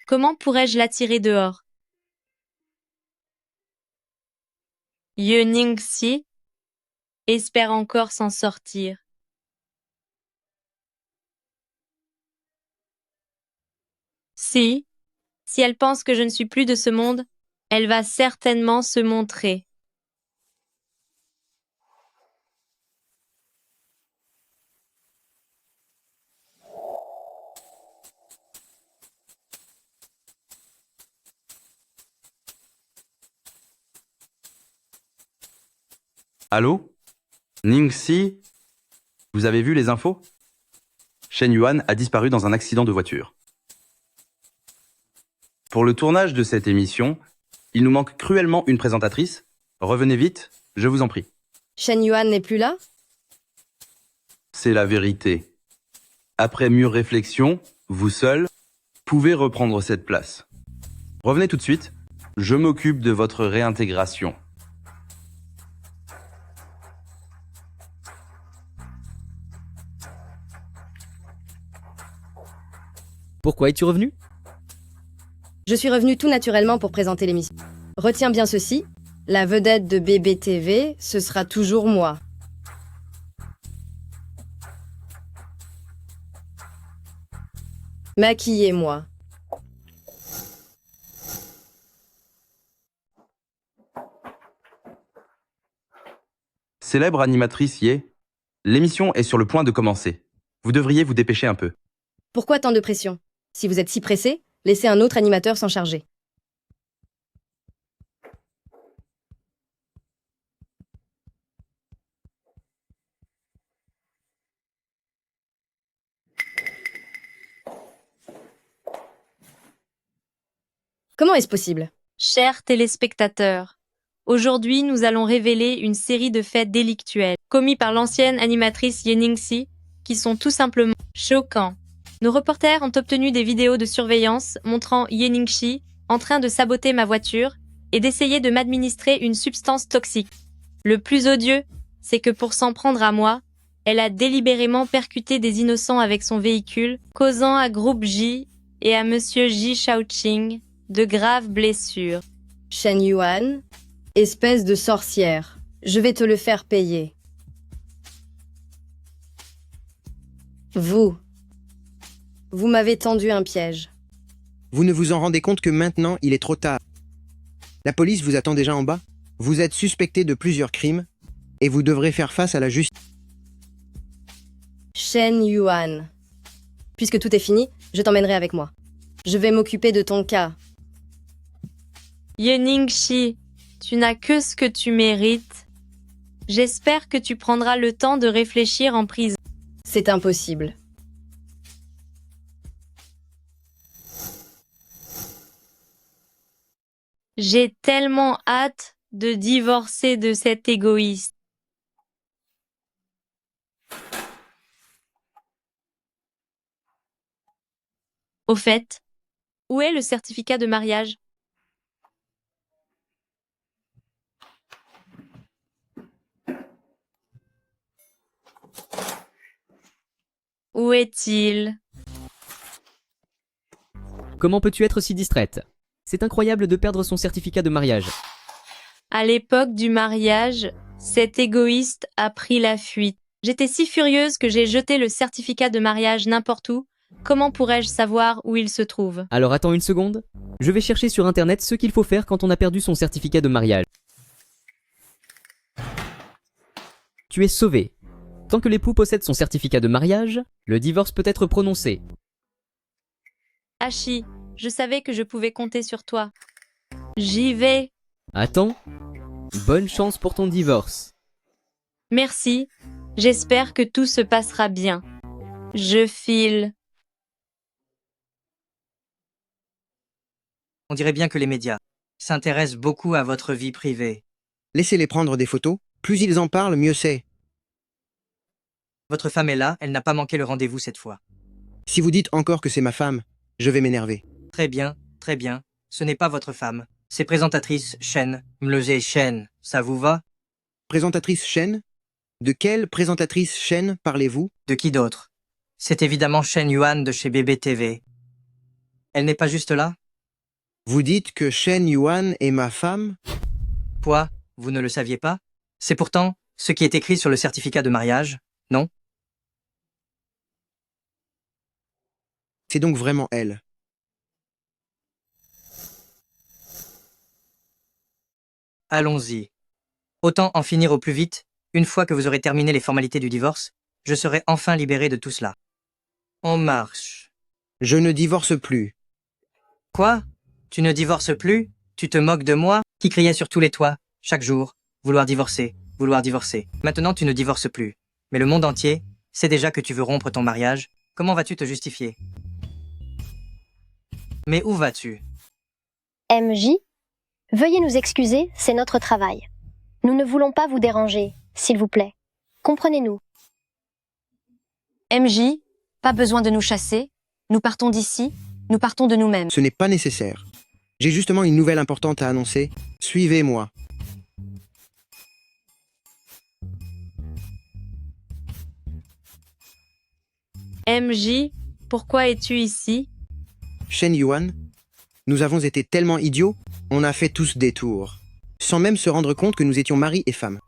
Comment pourrais-je la tirer dehors? Ye Ningxi espère encore s'en sortir. Si elle pense que je ne suis plus de ce monde, elle va certainement se montrer. Allô? Ningxi? Vous avez vu les infos? Shen Yuan a disparu dans un accident de voiture. Pour le tournage de cette émission, il nous manque cruellement une présentatrice. Revenez vite, je vous en prie. Shen Yuan n'est plus là? C'est la vérité. Après mûre réflexion, vous seul pouvez reprendre cette place. Revenez tout de suite, je m'occupe de votre réintégration. Pourquoi es-tu revenu? Je suis revenu tout naturellement pour présenter l'émission. Retiens bien ceci, la vedette de BBTV, ce sera toujours moi. Maquillez-moi. Célèbre animatrice Ye, l'émission est sur le point de commencer. Vous devriez vous dépêcher un peu. Pourquoi tant de pression? Si vous êtes si pressé, laissez un autre animateur s'en charger. Comment est-ce possible? Chers téléspectateurs, aujourd'hui nous allons révéler une série de faits délictuels commis par l'ancienne animatrice Ye Ningxi qui sont tout simplement choquants. Nos reporters ont obtenu des vidéos de surveillance montrant Ye Ningxi en train de saboter ma voiture et d'essayer de m'administrer une substance toxique. Le plus odieux, c'est que pour s'en prendre à moi, elle a délibérément percuté des innocents avec son véhicule, causant à Groupe J et à Monsieur Ji Shaoqing de graves blessures. Shen Yuan, espèce de sorcière, je vais te le faire payer. Vous m'avez tendu un piège. Vous ne vous en rendez compte que maintenant, il est trop tard. La police vous attend déjà en bas. Vous êtes suspecté de plusieurs crimes et vous devrez faire face à la justice. Shen Yuan. Puisque tout est fini, je t'emmènerai avec moi. Je vais m'occuper de ton cas. Ye Ningxi, tu n'as que ce que tu mérites. J'espère que tu prendras le temps de réfléchir en prison. C'est impossible. J'ai tellement hâte de divorcer de cet égoïste. Au fait, où est le certificat de mariage? Où est-il? Comment peux-tu être si distraite? C'est incroyable de perdre son certificat de mariage. À l'époque du mariage, cet égoïste a pris la fuite. J'étais si furieuse que j'ai jeté le certificat de mariage n'importe où. Comment pourrais-je savoir où il se trouve? Alors attends une seconde. Je vais chercher sur internet ce qu'il faut faire quand on a perdu son certificat de mariage. Tu es sauvé. Tant que l'époux possède son certificat de mariage, le divorce peut être prononcé. Hachi, je savais que je pouvais compter sur toi. J'y vais. Attends. Bonne chance pour ton divorce. Merci. J'espère que tout se passera bien. Je file. On dirait bien que les médias s'intéressent beaucoup à votre vie privée. Laissez-les prendre des photos. Plus ils en parlent, mieux c'est. Votre femme est là, elle n'a pas manqué le rendez-vous cette fois. Si vous dites encore que c'est ma femme, je vais m'énerver. Très bien, très bien. Ce n'est pas votre femme. C'est présentatrice Shen. Mlezé Shen, ça vous va? Présentatrice Shen? De quelle présentatrice Shen parlez-vous? De qui d'autre? C'est évidemment Shen Yuan de chez BBTV. Elle n'est pas juste là? Vous dites que Shen Yuan est ma femme? Quoi? Vous ne le saviez pas? C'est pourtant ce qui est écrit sur le certificat de mariage, non? C'est donc vraiment elle. Allons-y. Autant en finir au plus vite. Une fois que vous aurez terminé les formalités du divorce, je serai enfin libéré de tout cela. On marche. Je ne divorce plus. Quoi? Tu ne divorces plus? Tu te moques de moi? Qui criait sur tous les toits, chaque jour, vouloir divorcer, vouloir divorcer. Maintenant tu ne divorces plus. Mais le monde entier sait déjà que tu veux rompre ton mariage. Comment vas-tu te justifier? Mais où vas-tu? MJ, veuillez nous excuser, c'est notre travail. Nous ne voulons pas vous déranger, s'il vous plaît. Comprenez-nous. MJ, pas besoin de nous chasser. Nous partons d'ici, nous partons de nous-mêmes. Ce n'est pas nécessaire. J'ai justement une nouvelle importante à annoncer. Suivez-moi. MJ, pourquoi es-tu ici? Shen Yuan, nous avons été tellement idiots, on a fait tous des tours, sans même se rendre compte que nous étions mari et femme.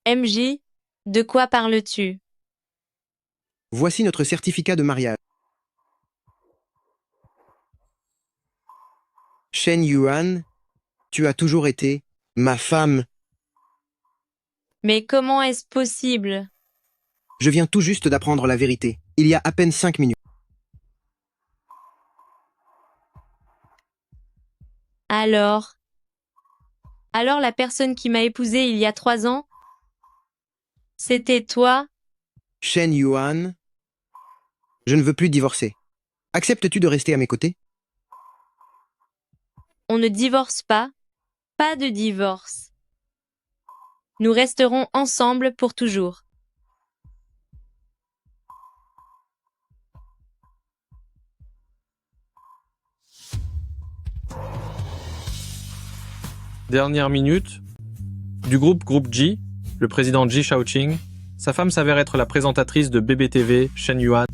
MJ, de quoi parles-tu? Voici notre certificat de mariage. Shen Yuan, tu as toujours été ma femme. Mais comment est-ce possible? Je viens tout juste d'apprendre la vérité, il y a à peine 5 minutes. Alors la personne qui m'a épousée il y a 3 ans, c'était toi? Shen Yuan, je ne veux plus divorcer. Acceptes-tu de rester à mes côtés? On ne divorce pas, pas de divorce. Nous resterons ensemble pour toujours. Dernière minute. Du groupe G, le président Ji Shaoqing, sa femme s'avère être la présentatrice de BBTV, Shen Yuan.